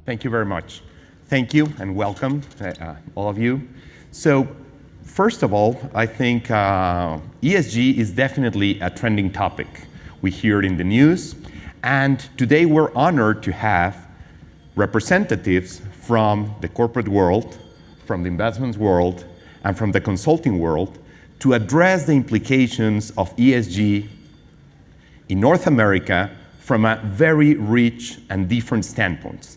Thank you very much. Thank you and welcome, all of you. So, first of all, I think ESG is definitely a trending topic. We hear it in the news, and today we're honored to have representatives from the corporate world, from the investments world, and from the consulting world to address the implications of ESG in North America from a very rich and different standpoints.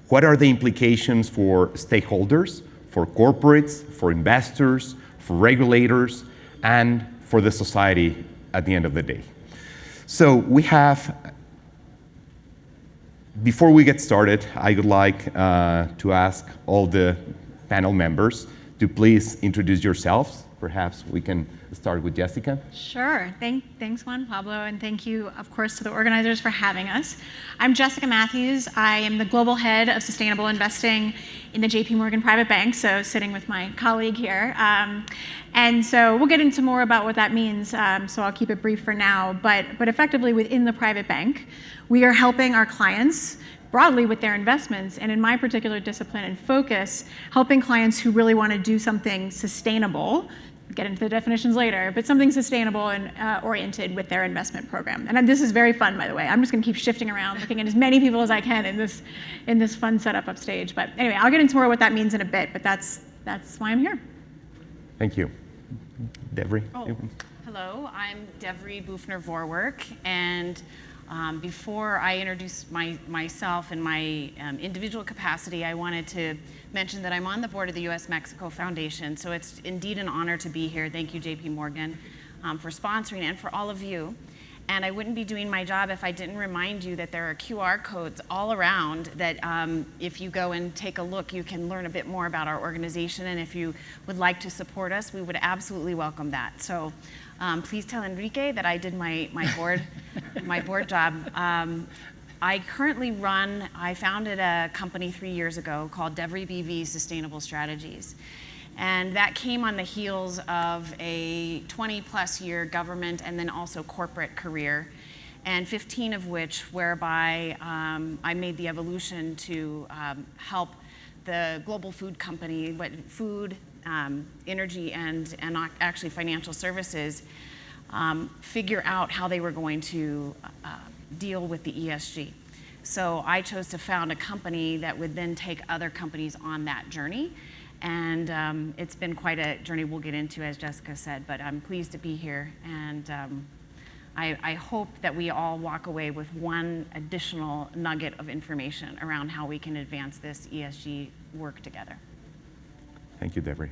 What are the implications for stakeholders, for corporates, for investors, for regulators, and for the society at the end of the day? So we have, before we get started, I would like to ask all the panel members to please introduce yourselves. Perhaps we can start with Jessica. Sure. Thanks, Juan, Pablo, and thank you, of course, to the organizers for having us. I'm Jessica Matthews. I am the Global Head of Sustainable Investing in the JP Morgan Private Bank, so sitting with my colleague here. And so we'll get into more about what that means, so I'll keep it brief for now. But effectively, within the private bank, we are helping our clients broadly with their investments, and in my particular discipline and focus, helping clients who really want to do something sustainable, get into the definitions later, but something sustainable and oriented with their investment program. And this is very fun, by the way. I'm just going to keep shifting around, looking at as many people as I can in this fun setup upstage. But anyway, I'll get into more what that means in a bit, but that's why I'm here. Thank you. Devry? Oh, hello, I'm Devry Boughner-Vorwerk, and before I introduce myself in my individual capacity, I wanted to mention that I'm on the board of the U.S.-Mexico Foundation, so it's indeed an honor to be here. Thank you, JP Morgan, for sponsoring and for all of you. And I wouldn't be doing my job if I didn't remind you that there are QR codes all around that if you go and take a look, you can learn a bit more about our organization, and if you would like to support us, we would absolutely welcome that. So please tell Enrique that I did my board job. I founded a company 3 years ago called Devry BV Sustainable Strategies. And that came on the heels of a 20-plus year government and then also corporate career, and 15 of which whereby I made the evolution to help the global food company, food, energy, and actually financial services figure out how they were going to deal with the ESG. So I chose to found a company that would then take other companies on that journey. And it's been quite a journey we'll get into, as Jessica said, but I'm pleased to be here. And I hope that we all walk away with one additional nugget of information around how we can advance this ESG work together. Thank you, Devry.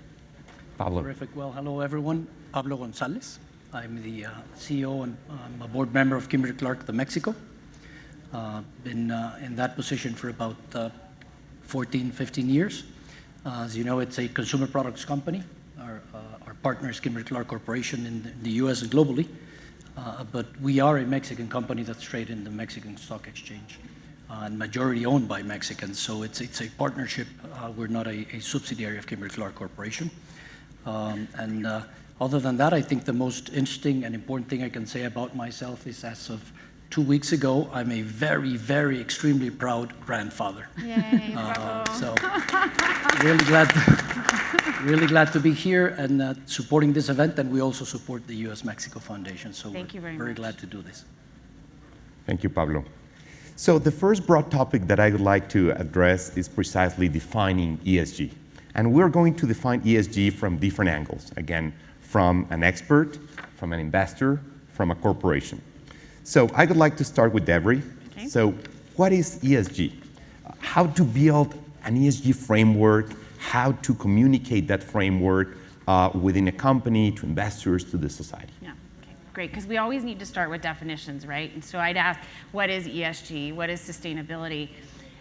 Pablo. Terrific. Well, hello, everyone. Pablo Gonzalez. I'm the CEO and I'm a board member of Kimberly-Clark of Mexico. Been in that position for about 14, 15 years. As you know, it's a consumer products company. Our partner is Kimberly-Clark Corporation in the US and globally. But we are a Mexican company that's traded in the Mexican Stock Exchange and majority owned by Mexicans. So it's a partnership. We're not a subsidiary of Kimberly-Clark Corporation. Other than that, I think the most interesting and important thing I can say about myself is as of 2 weeks ago, I'm a very, very extremely proud grandfather. Yay, so really glad to be here and supporting this event, and we also support the U.S.-Mexico Foundation. So Thank you we're very glad to do this. Thank you, Pablo. So the first broad topic that I would like to address is precisely defining ESG. And we're going to define ESG from different angles. Again, from an expert, from an investor, from a corporation. So I would like to start with Devry. Okay. So what is ESG? How to build an ESG framework, how to communicate that framework within a company, to investors, to the society. Yeah, okay, great, because we always need to start with definitions, right? And so I'd ask, what is ESG? What is sustainability?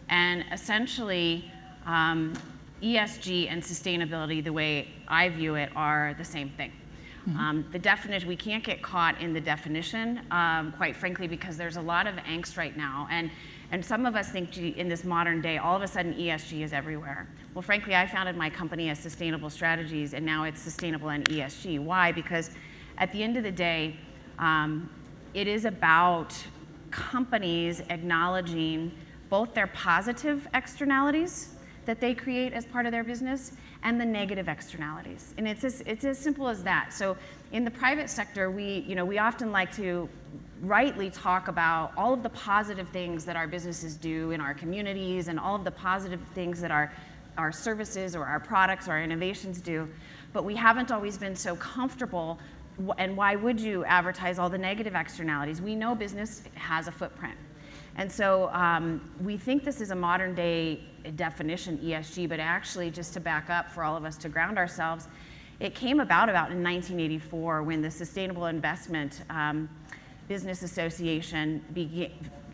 And essentially, ESG and sustainability, the way I view it, are the same thing. The definition, we can't get caught in the definition, quite frankly, because there's a lot of angst right now. And some of us think, gee, in this modern day, all of a sudden ESG is everywhere. Well, frankly, I founded my company as Sustainable Strategies, and now it's Sustainable and ESG. Why? Because at the end of the day, it is about companies acknowledging both their positive externalities that they create as part of their business and the negative externalities. And it's as simple as that. So in the private sector, we often like to rightly talk about all of the positive things that our businesses do in our communities and all of the positive things that our services or our products or our innovations do, but we haven't always been so comfortable. And why would you advertise all the negative externalities? We know business has a footprint. And so we think this is a modern day definition, ESG, but actually, just to back up for all of us to ground ourselves, it came about in 1984 when the Sustainable Investment Business Association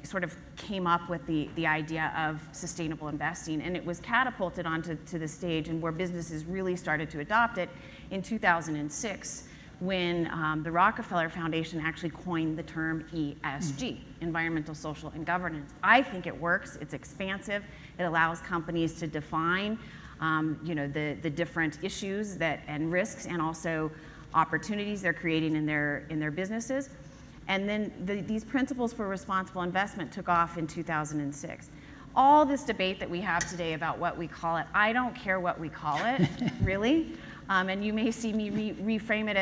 sort of came up with the idea of sustainable investing, and it was catapulted onto the stage, and where businesses really started to adopt it in 2006. When the Rockefeller Foundation actually coined the term ESG, environmental, social, and governance. I think it works. It's expansive. It allows companies to define, the different issues and risks, and also opportunities they're creating in their businesses. And then these principles for responsible investment took off in 2006. All this debate that we have today about what we call it, I don't care what we call it, really. And you may see me reframe it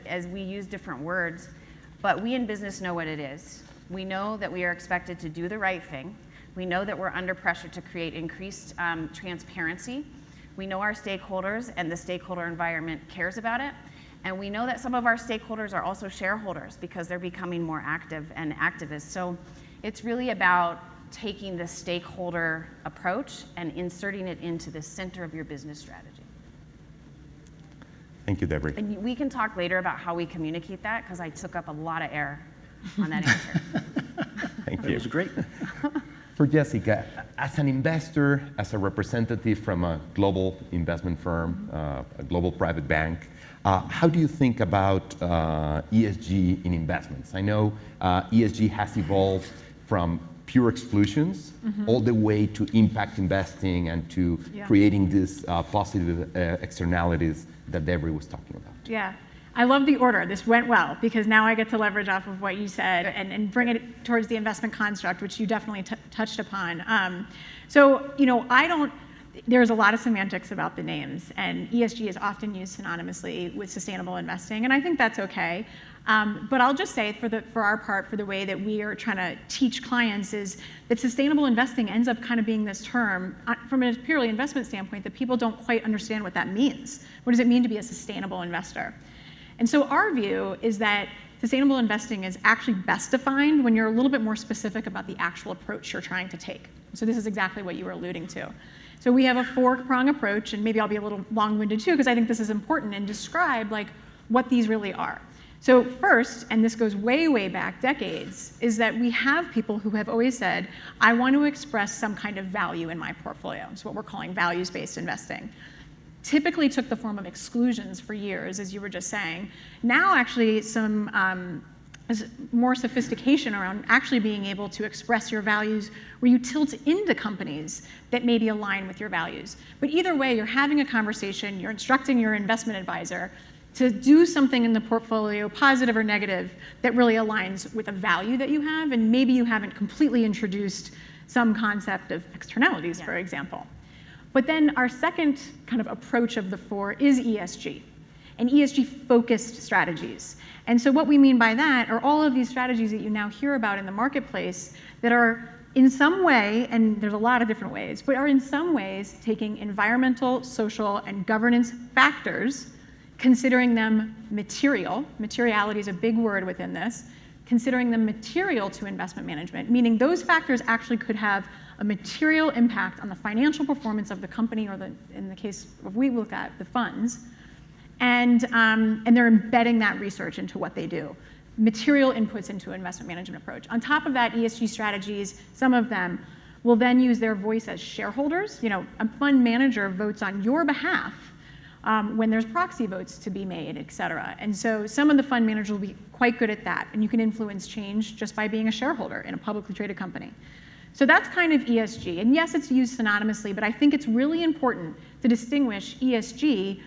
as we use different words, but we in business know what it is. We know that we are expected to do the right thing. We know that we're under pressure to create increased transparency. We know our stakeholders and the stakeholder environment cares about it. And we know that some of our stakeholders are also shareholders because they're becoming more active and activists. So it's really about taking the stakeholder approach and inserting it into the center of your business strategy. Thank you, Devry. And we can talk later about how we communicate that, because I took up a lot of air on that answer. Thank you. It was great. For Jessica, as an investor, as a representative from a global investment firm, a global private bank, how do you think about ESG in investments? I know ESG has evolved from pure exclusions all the way to impact investing and to creating these positive externalities that Devry was talking about. Yeah, I love the order. This went well because now I get to leverage off of what you said and bring it towards the investment construct, which you definitely touched upon. There's a lot of semantics about the names, and ESG is often used synonymously with sustainable investing, and I think that's okay. But I'll just say for our part, for the way that we are trying to teach clients is that sustainable investing ends up kind of being this term from a purely investment standpoint that people don't quite understand what that means. What does it mean to be a sustainable investor? And so our view is that sustainable investing is actually best defined when you're a little bit more specific about the actual approach you're trying to take. So this is exactly what you were alluding to. So we have a four-prong approach, and maybe I'll be a little long-winded too, because I think this is important, and describe what these really are. So first, and this goes way, way back decades, is that we have people who have always said, I want to express some kind of value in my portfolio. It's what we're calling values-based investing. Typically took the form of exclusions for years, as you were just saying. Now actually some more sophistication around actually being able to express your values where you tilt into companies that maybe align with your values. But either way, you're having a conversation, you're instructing your investment advisor to do something in the portfolio, positive or negative, that really aligns with a value that you have, and maybe you haven't completely introduced some concept of externalities, for example. But then our second kind of approach of the four is ESG, and ESG-focused strategies. And so what we mean by that are all of these strategies that you now hear about in the marketplace that are in some way, and there's a lot of different ways, but are in some ways taking environmental, social, and governance factors, considering them material. Materiality is a big word within this. Considering them material to investment management, meaning those factors actually could have a material impact on the financial performance of the company, or in the case of we look at the funds, and they're embedding that research into what they do. Material inputs into an investment management approach. On top of that, ESG strategies, some of them will then use their voice as shareholders. A fund manager votes on your behalf when there's proxy votes to be made, et cetera. And so some of the fund managers will be quite good at that, and you can influence change just by being a shareholder in a publicly traded company. So that's kind of ESG. And yes, it's used synonymously, but I think it's really important to distinguish ESG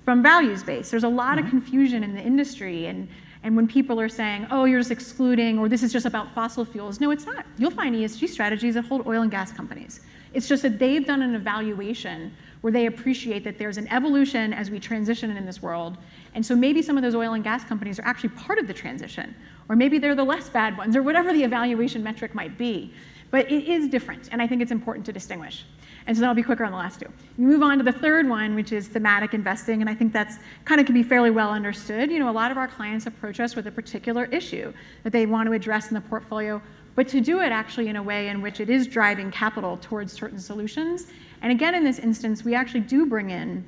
from values-based. There's a lot of confusion in the industry, and And when people are saying, oh, you're just excluding, or this is just about fossil fuels, no, it's not. You'll find ESG strategies that hold oil and gas companies. It's just that they've done an evaluation where they appreciate that there's an evolution as we transition in this world. And so maybe some of those oil and gas companies are actually part of the transition, or maybe they're the less bad ones, or whatever the evaluation metric might be. But it is different, and I think it's important to distinguish. And so then I'll be quicker on the last two. We move on to the third one, which is thematic investing, and I think that's kind of can be fairly well understood. You know, a lot of our clients approach us with a particular issue that they want to address in the portfolio, but to do it actually in a way in which it is driving capital towards certain solutions. And again, in this instance, we actually do bring in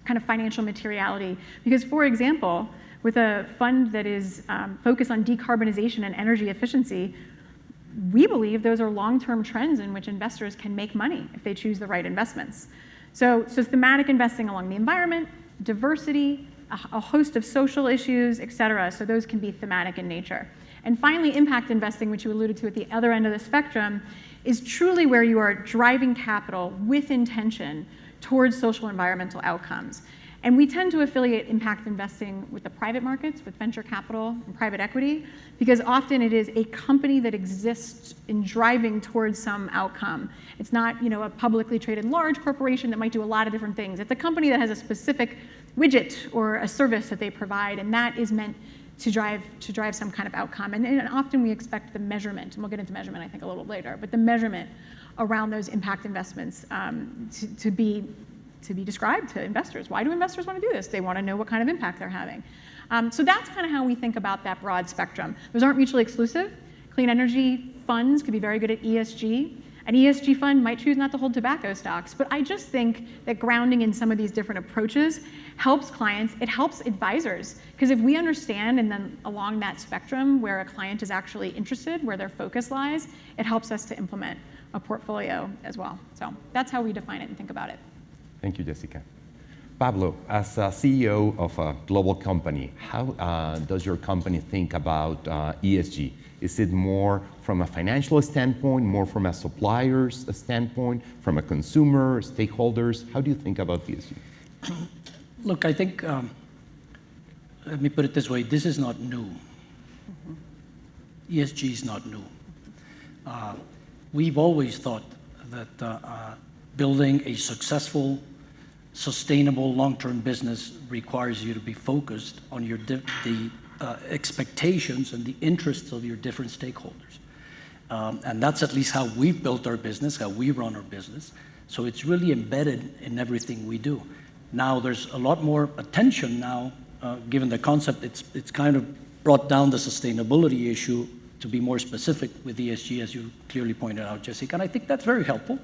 kind of financial materiality, because for example, with a fund that is focused on decarbonization and energy efficiency, we believe those are long-term trends in which investors can make money if they choose the right investments. So thematic investing along the environment, diversity, a host of social issues, et cetera. So those can be thematic in nature. And finally, impact investing, which you alluded to at the other end of the spectrum, is truly where you are driving capital with intention towards social environmental outcomes. And we tend to affiliate impact investing with the private markets, with venture capital and private equity, because often it is a company that exists in driving towards some outcome. It's not, you know, a publicly traded large corporation that might do a lot of different things. It's a company that has a specific widget or a service that they provide, and that is meant to drive some kind of outcome. And often we expect the measurement, and we'll get into measurement I think a little later, but the measurement around those impact investments to be described to investors. Why do investors want to do this? They want to know what kind of impact they're having. So that's kind of how we think about that broad spectrum. Those aren't mutually exclusive. Clean energy funds could be very good at ESG. An ESG fund might choose not to hold tobacco stocks, but I just think that grounding in some of these different approaches helps clients, it helps advisors, because if we understand and then along that spectrum where a client is actually interested, where their focus lies, it helps us to implement a portfolio as well. So that's how we define it and think about it. Thank you, Jessica. Pablo, as a CEO of a global company, how does your company think about ESG? Is it more from a financial standpoint, more from a supplier's standpoint, from a consumer, stakeholders? How do you think about ESG? Look, I think, let me put it this way, this is not new. ESG is not new. We've always thought that building a successful, sustainable, long-term business requires you to be focused on your the expectations and the interests of your different stakeholders. And that's at least how we've built our business, how we run our business. So it's really embedded in everything we do. Now, there's a lot more attention now, given the concept, it's kind of brought down the sustainability issue to be more specific with ESG, as you clearly pointed out, Jessica. And I think that's very helpful,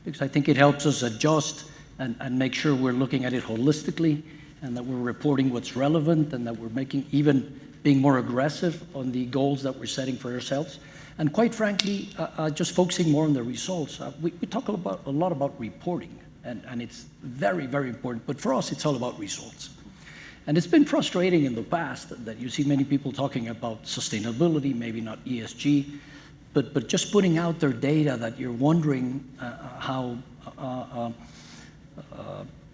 because I think it helps us adjust and make sure we're looking at it holistically, and that we're reporting what's relevant, and that we're being more aggressive on the goals that we're setting for ourselves. And quite frankly, just focusing more on the results. We talk a lot about reporting, and it's very, very important, but for us, it's all about results. And it's been frustrating in the past that you see many people talking about sustainability, maybe not ESG, but just putting out their data that you're wondering how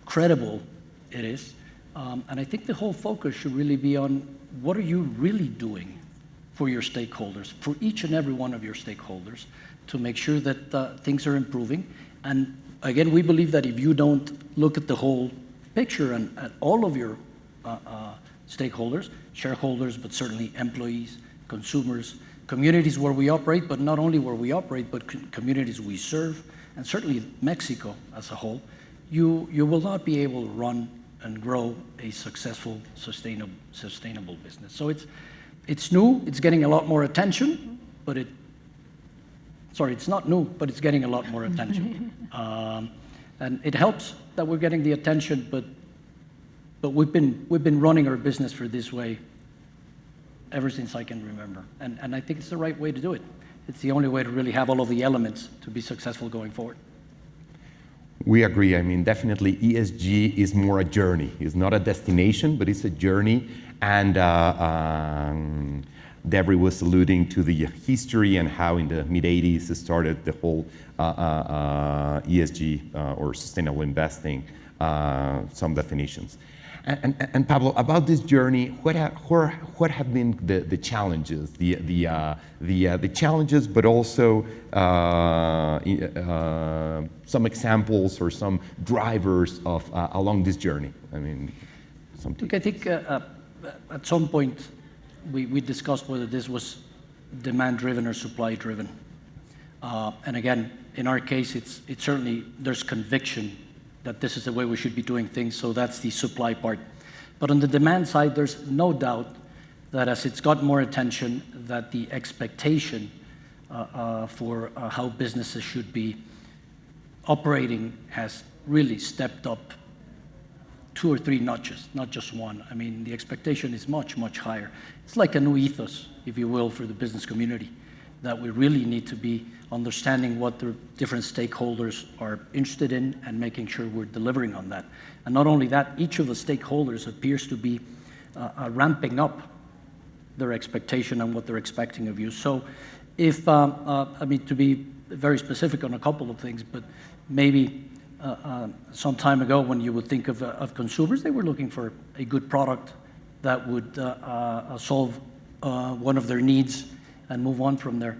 credible it is. And I think the whole focus should really be on what are you really doing for your stakeholders, for each and every one of your stakeholders, to make sure that things are improving. And again, we believe that if you don't look at the whole picture and at all of your stakeholders, shareholders, but certainly employees, consumers, communities where we operate, but not only where we operate, but communities we serve, and certainly Mexico as a whole, you will not be able to run and grow a successful, sustainable business. So it's new, it's getting a lot more attention, but it's not new, but it's getting a lot more attention. And it helps that we're getting the attention, but we've been running our business for this way ever since I can remember. And I think it's the right way to do it. It's the only way to really have all of the elements to be successful going forward. We agree. I mean, definitely ESG is more a journey. It's not a destination, but it's a journey. And Devry was alluding to the history and how in the mid-'80s it started the whole ESG or sustainable investing, some definitions. And Pablo, about this journey, what have been the challenges, the challenges, but also some examples or some drivers of along this journey? I mean, Look, I think at some point we discussed whether this was demand-driven or supply-driven. And again, in our case, it's certainly, there's conviction that this is the way we should be doing things, so that's the supply part. But on the demand side, there's no doubt that as it's got more attention, that the expectation for how businesses should be operating has really stepped up 2 or 3 notches, not just one. I mean, the expectation is much, much higher. It's like a new ethos, if you will, for the business community, that we really need to be understanding what the different stakeholders are interested in and making sure we're delivering on that. And not only that, each of the stakeholders appears to be ramping up their expectation and what they're expecting of you. So if, I mean, to be very specific on a couple of things, but maybe some time ago when you would think of consumers, they were looking for a good product that would solve one of their needs and move on from there.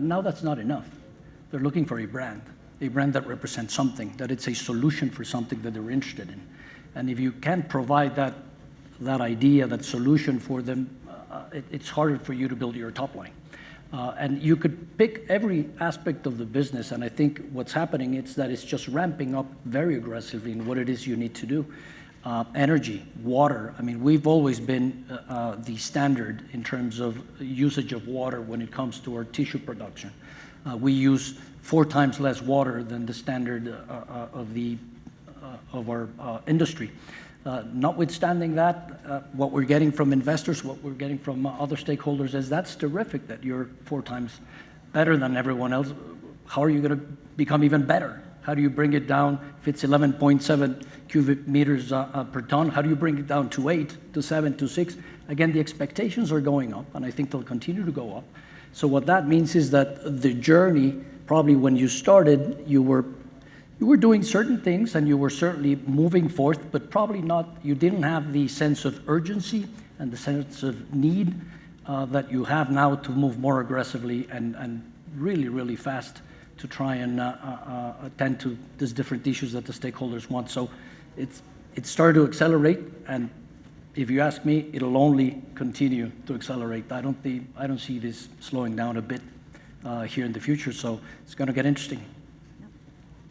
Now that's not enough. They're looking for a brand that represents something, that it's a solution for something that they're interested in. And if you can't provide that idea, that solution for them, it's harder for you to build your top line. And you could pick every aspect of the business, and I think what's happening is that it's just ramping up very aggressively in what it is you need to do. Energy, water. I mean, we've always been the standard in terms of usage of water when it comes to our tissue production. We use 4 times less water than the standard of our industry. Notwithstanding that, what we're getting from investors, what we're getting from other stakeholders is that's terrific that you're 4 times better than everyone else. How are you going to become even better? How do you bring it down? If it's 11.7 cubic meters per ton, how do you bring it down to 8, to 7, to 6? Again, the expectations are going up, and I think they'll continue to go up. So what that means is that the journey, probably when you started, you were doing certain things, and you were certainly moving forth, but probably not, you didn't have the sense of urgency and the sense of need that you have now to move more aggressively and really, really fast to try and attend to these different issues that the stakeholders want. So it's started to accelerate, and if you ask me, it'll only continue to accelerate. I don't see this slowing down a bit here in the future, so it's going to get interesting.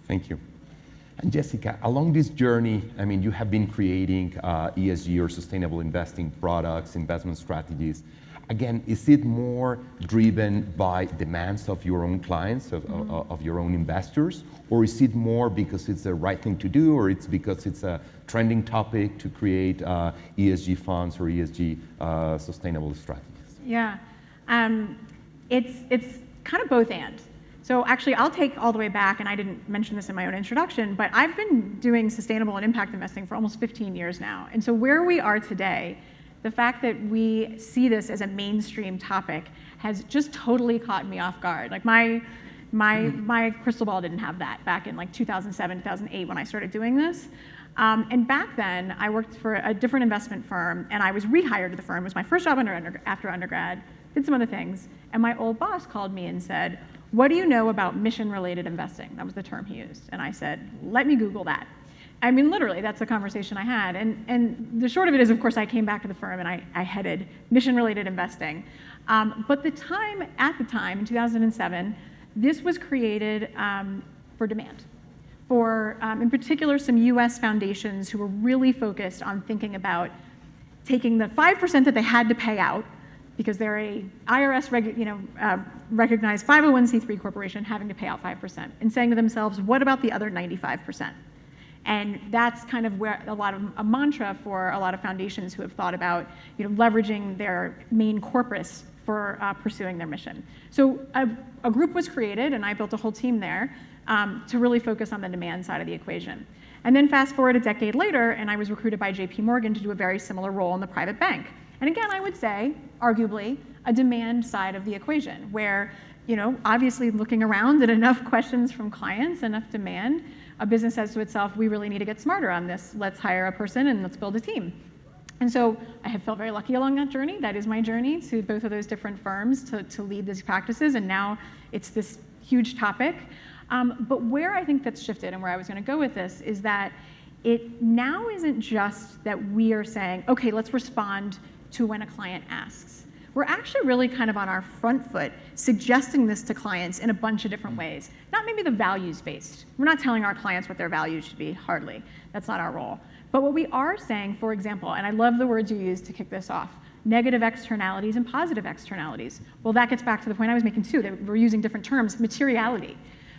Thank you. And Jessica, along this journey, I mean, you have been creating ESG or sustainable investing products, investment strategies. Again, is it more driven by demands of your own clients, of your own investors, or is it more because it's the right thing to do, or it's because it's a trending topic to create ESG funds or ESG sustainable strategies? Yeah, it's kind of both and. So actually, I'll take all the way back, and I didn't mention this in my own introduction, but I've been doing sustainable and impact investing for almost 15 years now. And so where we are today, the fact that we see this as a mainstream topic has just totally caught me off guard. Like my crystal ball didn't have that back in like 2007, 2008 when I started doing this. And back then, I worked for a different investment firm, and I was rehired to the firm. It was my first job after undergrad, did some other things, and my old boss called me and said, "What do you know about mission-related investing?" That was the term he used. And I said, "Let me Google that." I mean, literally, that's the conversation I had. And the short of it is, of course, I came back to the firm and I headed mission-related investing. But at the time, in 2007, this was created for demand. For, in particular, some US foundations who were really focused on thinking about taking the 5% that they had to pay out, because they're a IRS recognized 501c3 corporation having to pay out 5%, and saying to themselves, what about the other 95%? And that's kind of where a mantra for a lot of foundations who have thought about leveraging their main corpus for pursuing their mission. So a group was created, and I built a whole team there to really focus on the demand side of the equation. And then fast forward a decade later, and I was recruited by JP Morgan to do a very similar role in the private bank. And again, I would say, arguably, a demand side of the equation, where obviously looking around at enough questions from clients, enough demand, a business says to itself, we really need to get smarter on this. Let's hire a person and let's build a team. And so I have felt very lucky along that journey. That is my journey to both of those different firms to lead these practices. And now it's this huge topic. But where I think that's shifted and where I was going to go with this is that it now isn't just that we are saying, okay, let's respond to when a client asks. We're actually really kind of on our front foot suggesting this to clients in a bunch of different ways. Not maybe the values-based. We're not telling our clients what their values should be, hardly. That's not our role. But what we are saying, for example, and I love the words you used to kick this off, negative externalities and positive externalities. Well, that gets back to the point I was making too, that we're using different terms, materiality.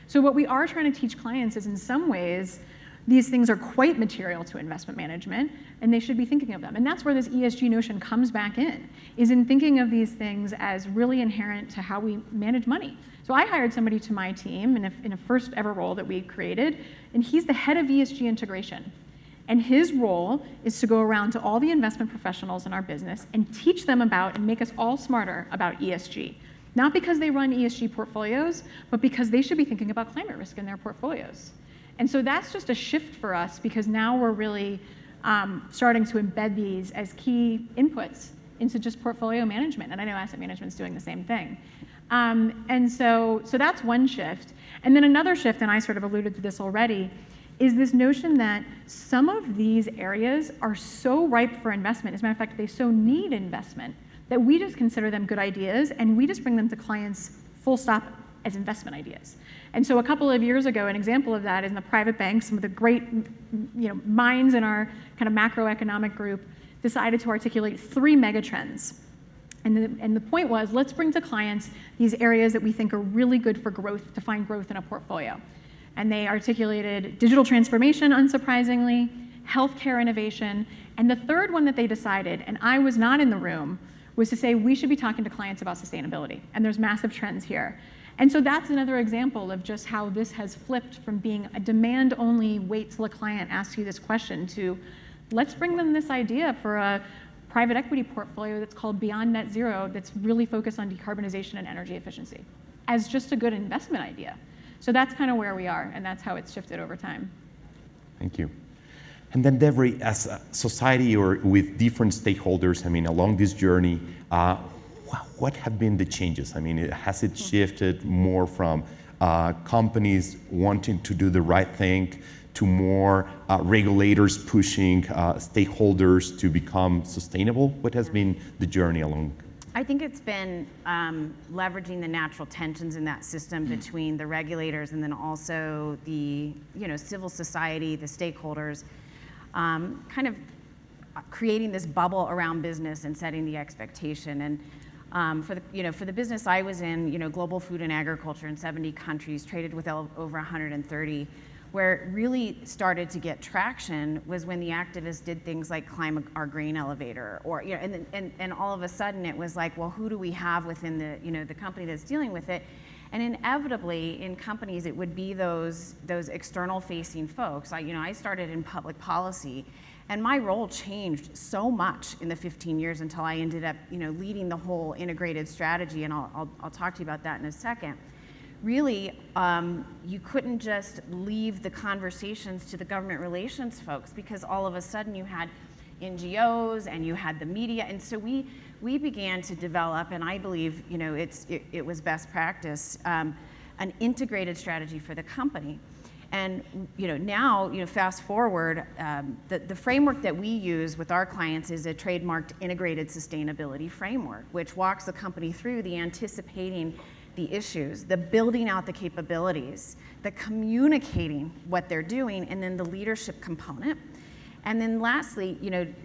So what we are trying to teach clients is in some ways, these things are quite material to investment management, and they should be thinking of them. And that's where this ESG notion comes back in, is in thinking of these things as really inherent to how we manage money. So I hired somebody to my team in a first ever role that we created, and he's the head of ESG integration. And his role is to go around to all the investment professionals in our business and teach them about and make us all smarter about ESG. Not because they run ESG portfolios, but because they should be thinking about climate risk in their portfolios. And so that's just a shift for us because now we're really starting to embed these as key inputs into just portfolio management. And I know asset management's doing the same thing. And so that's one shift. And then another shift, and I sort of alluded to this already, is this notion that some of these areas are so ripe for investment. As a matter of fact, they so need investment that we just consider them good ideas and we just bring them to clients full stop as investment ideas. And so a couple of years ago, an example of that is in the private bank, some of the great minds in our kind of macroeconomic group decided to articulate 3 megatrends. And the point was, let's bring to clients these areas that we think are really good for growth, to find growth in a portfolio. And they articulated digital transformation, unsurprisingly, healthcare innovation, and the third one that they decided, and I was not in the room, was to say we should be talking to clients about sustainability. And there's massive trends here. And so that's another example of just how this has flipped from being a demand-only, wait till a client asks you this question, to let's bring them this idea for a private equity portfolio that's called Beyond Net Zero, that's really focused on decarbonization and energy efficiency, as just a good investment idea. So that's kind of where we are, and that's how it's shifted over time. Thank you. And then Devry, as a society or with different stakeholders, I mean, along this journey, what have been the changes? I mean, has it shifted more from companies wanting to do the right thing to more regulators pushing stakeholders to become sustainable? What has been the journey along? I think it's been leveraging the natural tensions in that system between the regulators and then also the civil society, the stakeholders, kind of creating this bubble around business and setting the expectation. And for the business I was in, global food and agriculture in 70 countries, traded with over 130. Where it really started to get traction was when the activists did things like climb our grain elevator, or and all of a sudden it was like, well, who do we have within the company that's dealing with it? And inevitably in companies it would be those external facing folks. I started in public policy, and my role changed so much in the 15 years until I ended up leading the whole integrated strategy, and I'll talk to you about that in a second. Really, you couldn't just leave the conversations to the government relations folks, because all of a sudden you had NGOs and you had the media, and so we began to develop, and I believe it was best practice, an integrated strategy for the company. And now fast forward, the framework that we use with our clients is a trademarked integrated sustainability framework, which walks the company through the anticipating the issues, the building out the capabilities, the communicating what they're doing, and then the leadership component. And then lastly,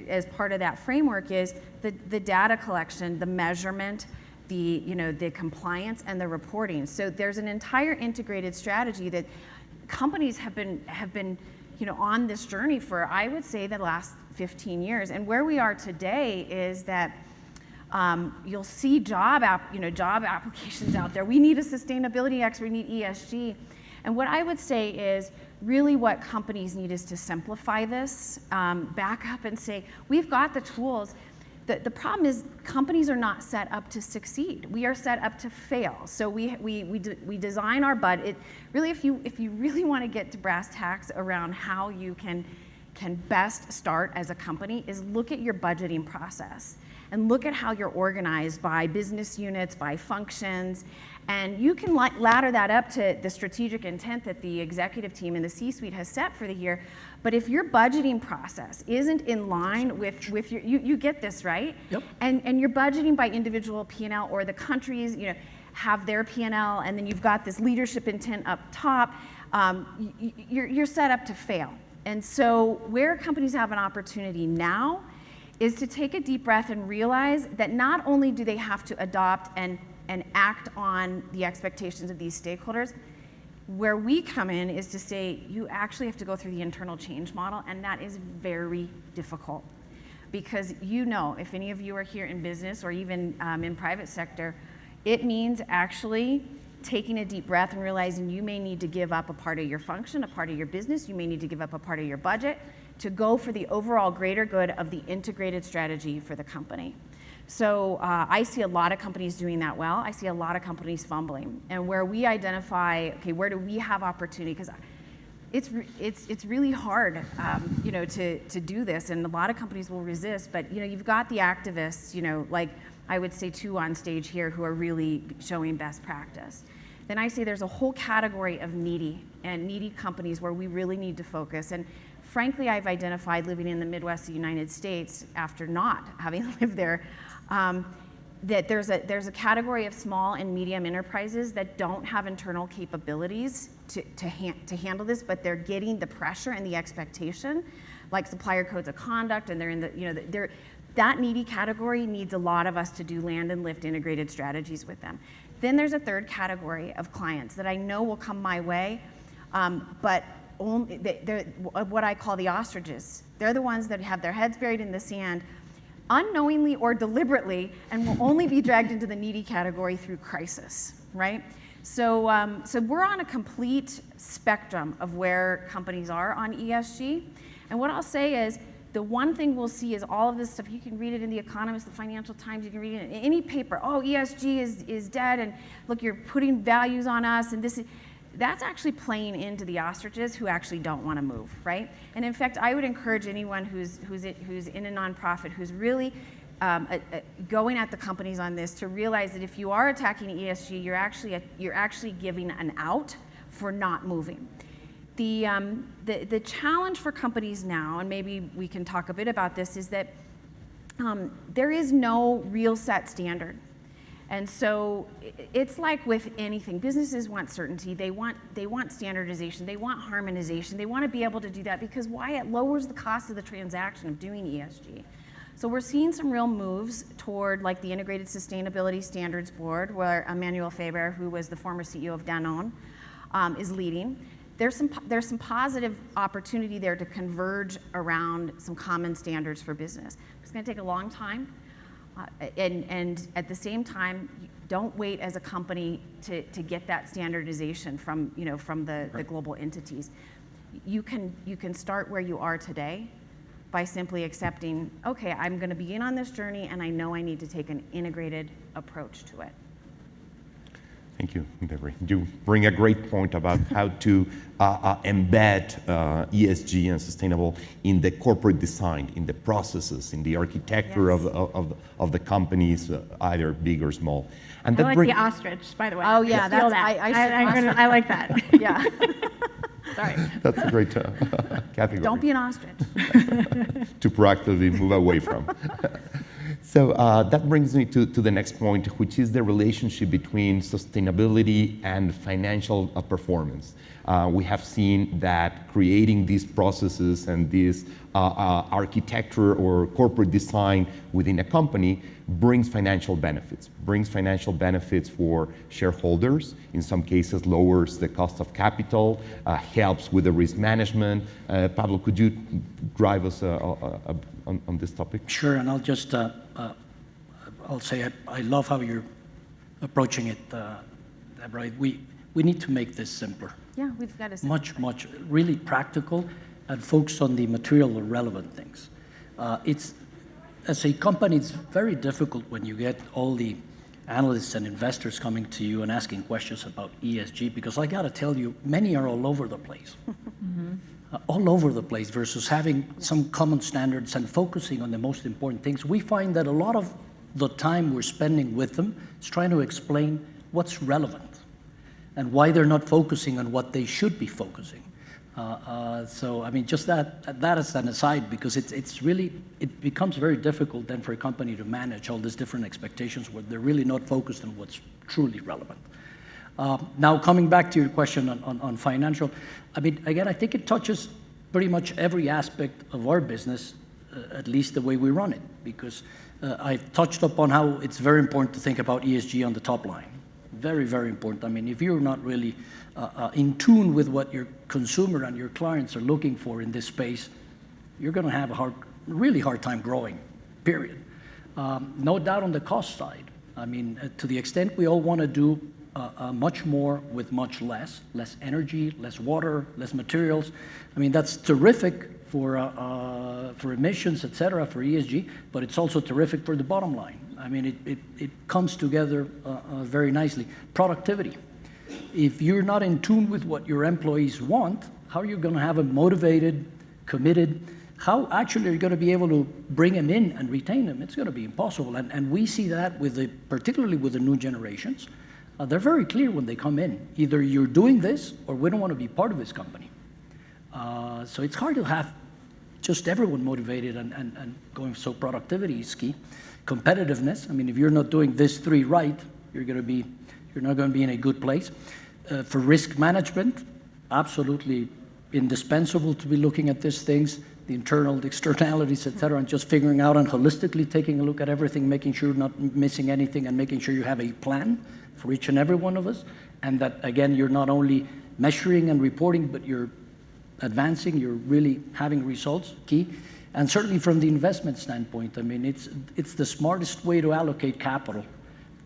as part of that framework is the data collection, the measurement, the compliance, and the reporting. So there's an entire integrated strategy that companies have been on this journey for, I would say, the last 15 years. And where we are today is that you'll see job applications out there. We need a sustainability expert, we need ESG. And what I would say is really what companies need is to simplify this, back up and say, we've got the tools. The problem is companies are not set up to succeed. We are set up to fail. So we design our budget. Really, if you really want to get to brass tacks around how you can best start as a company, is look at your budgeting process and look at how you're organized by business units, by functions, and you can ladder that up to the strategic intent that the executive team and the C-suite has set for the year. But if your budgeting process isn't in line with your, you get this, right? Yep. And you're budgeting by individual P&L, or the countries, have their P&L, and then you've got this leadership intent up top, you're set up to fail. And so where companies have an opportunity now is to take a deep breath and realize that not only do they have to adopt and act on the expectations of these stakeholders, where we come in is to say, you actually have to go through the internal change model, and that is very difficult. Because if any of you are here in business or even in private sector, it means actually taking a deep breath and realizing you may need to give up a part of your function, a part of your business, you may need to give up a part of your budget to go for the overall greater good of the integrated strategy for the company. So I see a lot of companies doing that well. I see a lot of companies fumbling. And where we identify, okay, where do we have opportunity? Because it's really hard, to do this, and a lot of companies will resist. But you've got the activists, like I would say 2 on stage here, who are really showing best practice. Then I say there's a whole category of needy companies where we really need to focus. And frankly, I've identified, living in the Midwest of the United States after not having lived there, that there's a category of small and medium enterprises that don't have internal capabilities to handle this, but they're getting the pressure and the expectation, like supplier codes of conduct, and they're in the that needy category needs a lot of us to do land and lift integrated strategies with them. Then there's a third category of clients that I know will come my way, but they're what I call the ostriches. They're the ones that have their heads buried in the sand, unknowingly or deliberately, and will only be dragged into the needy category through crisis, right? So we're on a complete spectrum of where companies are on ESG. And what I'll say is, the one thing we'll see is all of this stuff. You can read it in The Economist, the Financial Times, you can read it in any paper. Oh, ESG is dead, and look, you're putting values on us, and that's actually playing into the ostriches who actually don't want to move, right? And in fact, I would encourage anyone who's in a nonprofit, who's really going at the companies on this, to realize that if you are attacking ESG, you're actually giving an out for not moving. The challenge for companies now, and maybe we can talk a bit about this, is that there is no real set standard. And so it's like with anything. Businesses want certainty. They want standardization. They want harmonization. They want to be able to do that because why? It lowers the cost of the transaction of doing ESG. So we're seeing some real moves toward like the Integrated Sustainability Standards Board, where Emmanuel Faber, who was the former CEO of Danone, is leading. There's some positive opportunity there to converge around some common standards for business. It's going to take a long time. And at the same time, don't wait as a company to get that standardization from the global entities. You can start where you are today by simply accepting, okay, I'm going to begin on this journey, and I know I need to take an integrated approach to it. Thank you, Devry. You bring a great point about how to embed ESG and sustainable in the corporate design, in the processes, in the architecture of the companies, either big or small. And I like the ostrich, by the way. Oh yeah, that's I like that. Yeah. Sorry. That's a great category. Don't be an ostrich. To proactively move away from. So that brings me to the next point, which is the relationship between sustainability and financial performance. We have seen that creating these processes and this architecture or corporate design within a company brings financial benefits for shareholders. In some cases, lowers the cost of capital, helps with the risk management. Pablo, could you drive us on this topic? Sure, and I'll just I'll say I love how you're approaching it, Devry. We need to make this simpler. Yeah, we've got to much really practical and focus on the material or relevant things. as a company, it's very difficult when you get all the analysts and investors coming to you and asking questions about ESG, because I got to tell you, many are all over the place. All over the place versus having some common standards and focusing on the most important things. We find that a lot of the time we're spending with them is trying to explain what's relevant and why they're not focusing on what they should be focusing. So I mean, just that as an aside, because it becomes very difficult then for a company to manage all these different expectations where they're really not focused on what's truly relevant. Now, coming back to your question on financial, I mean, again, I think it touches pretty much every aspect of our business, at least the way we run it, because I've touched upon how it's very important to think about ESG on the top line. Very, very important. I mean, if you're not really in tune with what your consumer and your clients are looking for in this space, you're going to have a really hard time growing, period. No doubt on the cost side. I mean, to the extent we all want to do much more with much less energy, less water, less materials. I mean, that's terrific for emissions, et cetera, for ESG, but it's also terrific for the bottom line. I mean, it comes together very nicely. Productivity. If you're not in tune with what your employees want, how are you going to have them motivated, committed? How actually are you going to be able to bring them in and retain them? It's going to be impossible. And we see that particularly with the new generations. They're very clear when they come in. Either you're doing this or we don't want to be part of this company. So it's hard to have just everyone motivated and going, so productivity is key. Competitiveness, I mean, if you're not doing this three right, you're not going to be in a good place. For risk management, absolutely indispensable to be looking at these things, the internal, the externalities, et cetera, and just figuring out and holistically taking a look at everything, making sure you're not missing anything and making sure you have a plan for each and every one of us. And that, again, you're not only measuring and reporting, but you're advancing, you're really having results, key. And certainly from the investment standpoint, I mean, it's the smartest way to allocate capital,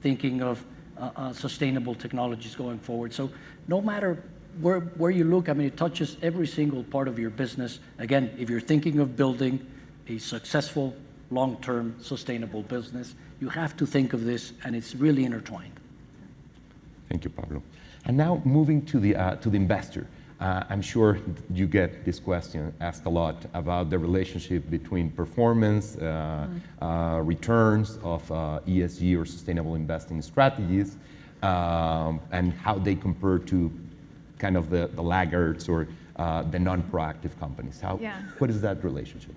thinking of sustainable technologies going forward. So no matter where you look, I mean, it touches every single part of your business. Again, if you're thinking of building a successful, long-term, sustainable business, you have to think of this, and it's really intertwined. Thank you, Pablo. And now moving to the investor. I'm sure you get this question asked a lot about the relationship between performance, returns of ESG or sustainable investing strategies, and how they compare to kind of the laggards or the non-proactive companies. What is that relationship?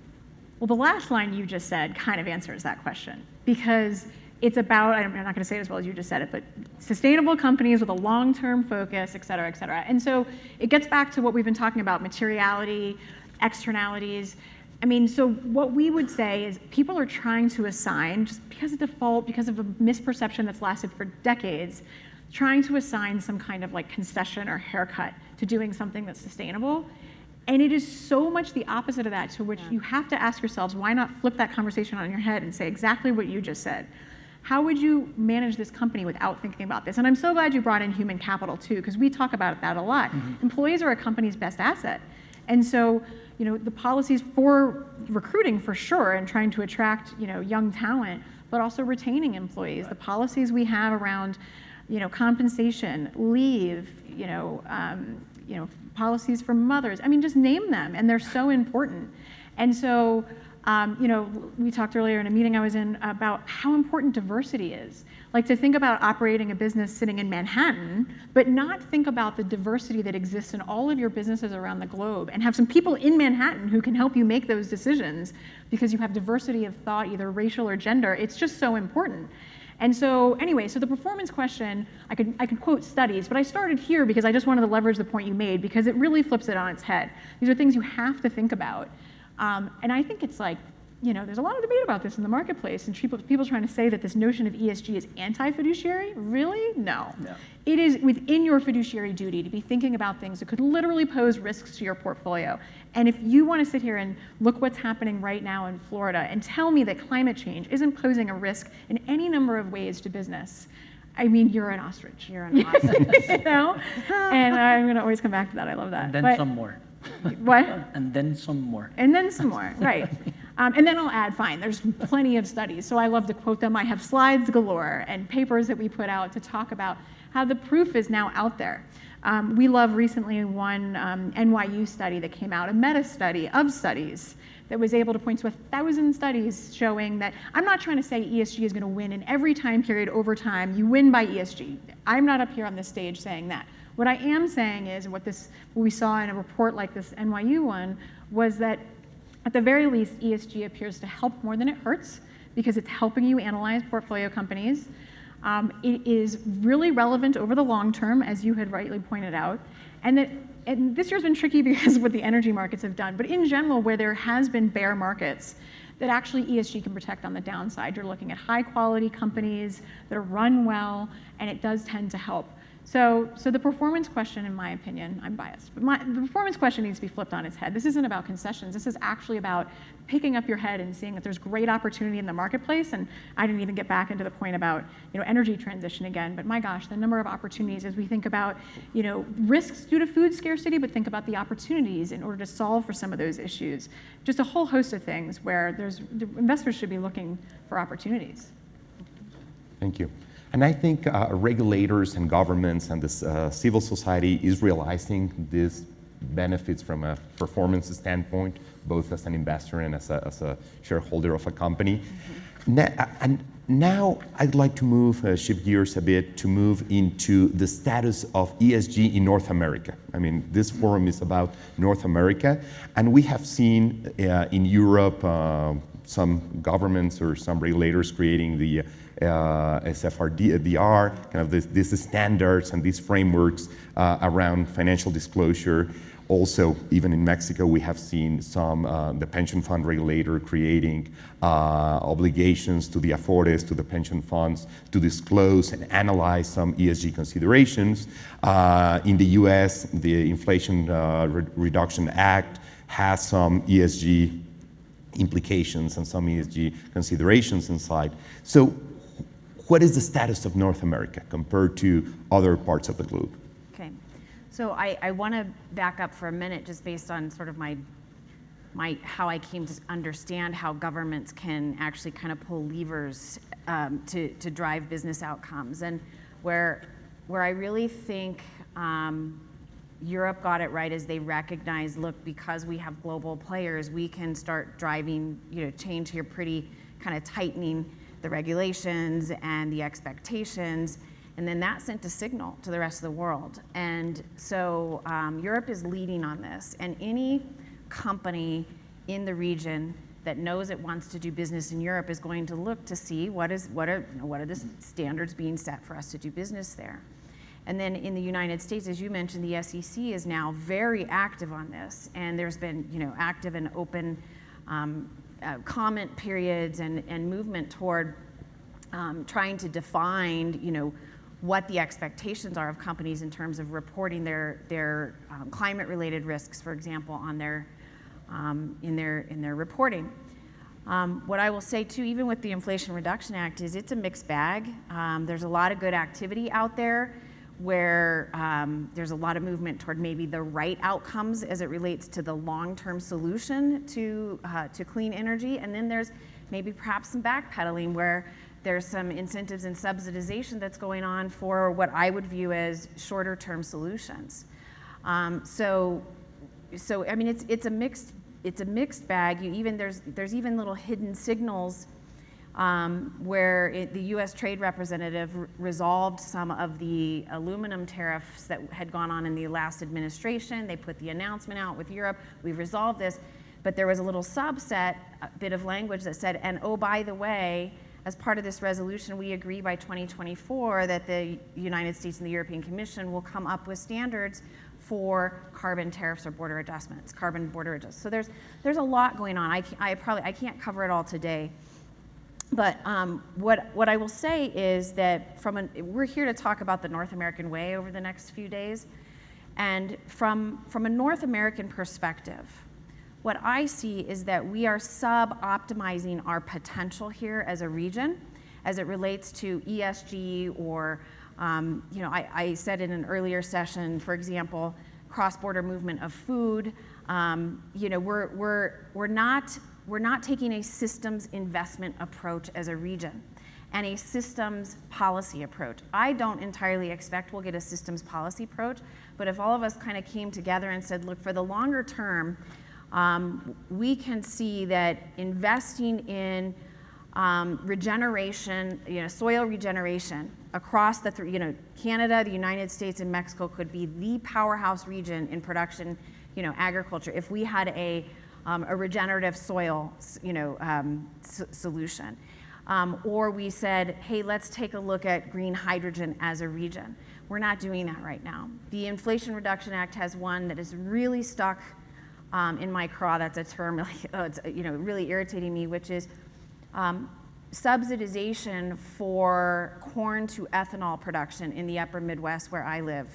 Well, the last line you just said kind of answers that question, because it's about, I'm not going to say it as well as you just said it, but sustainable companies with a long-term focus, et cetera, et cetera. And so it gets back to what we've been talking about, materiality, externalities. I mean, so what we would say is people are trying to assign, just because of default, because of a misperception that's lasted for decades, trying to assign some kind of like concession or haircut to doing something that's sustainable. And it is so much the opposite of that, to which you have to ask yourselves, why not flip that conversation on your head and say exactly what you just said? How would you manage this company without thinking about this? And I'm so glad you brought in human capital too, because we talk about that a lot. Mm-hmm. Employees are a company's best asset. And so, you know, the policies for recruiting for sure and trying to attract, you know, young talent, but also retaining employees. Right. The policies we have around, you know, compensation, leave, policies for mothers. I mean, just name them, and they're so important. And so, we talked earlier in a meeting I was in about how important diversity is. Like, to think about operating a business sitting in Manhattan, but not think about the diversity that exists in all of your businesses around the globe, and have some people in Manhattan who can help you make those decisions because you have diversity of thought, either racial or gender. It's just so important. And so anyway, so the performance question, I could quote studies, but I started here because I just wanted to leverage the point you made, because it really flips it on its head. These are things you have to think about. And I think it's like, there's a lot of debate about this in the marketplace, and people trying to say that this notion of ESG is anti-fiduciary. Really? No. It is within your fiduciary duty to be thinking about things that could literally pose risks to your portfolio. And if you want to sit here and look what's happening right now in Florida and tell me that climate change isn't posing a risk in any number of ways to business, I mean, you're an ostrich. You're an ostrich. And I'm going to always come back to that. I love that. And then some more. What? And then some more. And then some more, right. And then I'll add, fine, there's plenty of studies, so I love to quote them. I have slides galore and papers that we put out to talk about how the proof is now out there. We love recently one NYU study that came out, a meta-study of studies that was able to point to 1,000 studies showing that, I'm not trying to say ESG is going to win in every time period over time. You win by ESG. I'm not up here on this stage saying that. What I am saying is, and what we saw in a report like this NYU one, was that at the very least, ESG appears to help more than it hurts because it's helping you analyze portfolio companies. It is really relevant over the long term, as you had rightly pointed out, and this year's been tricky because of what the energy markets have done, but in general, where there has been bear markets, that actually ESG can protect on the downside. You're looking at high quality companies that are run well, and it does tend to help. So the performance question, in my opinion, I'm biased, but the performance question needs to be flipped on its head. This isn't about concessions. This is actually about picking up your head and seeing that there's great opportunity in the marketplace. And I didn't even get back into the point about energy transition again. But my gosh, the number of opportunities as we think about risks due to food scarcity, but think about the opportunities in order to solve for some of those issues. Just a whole host of things where investors should be looking for opportunities. Thank you. And I think regulators and governments and this civil society is realizing these benefits from a performance standpoint, both as an investor and as a shareholder of a company. And now I'd like to shift gears a bit to move into the status of ESG in North America. I mean, this forum is about North America, and we have seen in Europe some governments or some regulators creating the SFDR, kind of these standards and these frameworks around financial disclosure. Also, even in Mexico, we have seen the pension fund regulator creating obligations to the Afores, to the pension funds, to disclose and analyze some ESG considerations. In the US, the Inflation Reduction Act has some ESG implications and some ESG considerations inside. So what is the status of North America compared to other parts of the globe? Okay, so I want to back up for a minute just based on sort of how I came to understand how governments can actually kind of pull levers to drive business outcomes, and where I really think Europe got it right is they recognize, look, because we have global players, we can start driving change here, pretty kind of tightening the regulations and the expectations, and then that sent a signal to the rest of the world. And so Europe is leading on this, and any company in the region that knows it wants to do business in Europe is going to look to see what are the standards being set for us to do business there. And then in the United States, as you mentioned, the SEC is now very active on this, and there's been active and open comment periods and movement toward trying to define what the expectations are of companies in terms of reporting their climate-related risks, for example, on their in their reporting. What I will say too, even with the Inflation Reduction Act, is it's a mixed bag. There's a lot of good activity out there where there's a lot of movement toward maybe the right outcomes as it relates to the long-term solution to clean energy, and then there's maybe perhaps some backpedaling where there's some incentives and subsidization that's going on for what I would view as shorter-term solutions. So I mean, it's a mixed bag. There's even little hidden signals where the U.S. Trade Representative resolved some of the aluminum tariffs that had gone on in the last administration. They put the announcement out with Europe, we've resolved this, but there was a little subset, a bit of language that said, and oh, by the way, as part of this resolution, we agree by 2024 that the United States and the European Commission will come up with standards for carbon tariffs or border adjustments, carbon border adjustments. So there's a lot going on. I can't cover it all today. But what I will say is that we're here to talk about the North American way over the next few days. And from a North American perspective, what I see is that we are sub-optimizing our potential here as a region as it relates to ESG or, I said in an earlier session, for example, cross-border movement of food. We're we're not taking a systems investment approach as a region and a systems policy approach. I don't entirely expect we'll get a systems policy approach, but if all of us kind of came together and said, look, for the longer term, we can see that investing in regeneration, soil regeneration across the Canada, the United States, and Mexico could be the powerhouse region in production, agriculture, if we had a regenerative soil, solution. Or we said, hey, let's take a look at green hydrogen as a region. We're not doing that right now. The Inflation Reduction Act has one that is really stuck in my craw. That's a term, it's really irritating me, which is subsidization for corn to ethanol production in the upper Midwest where I live,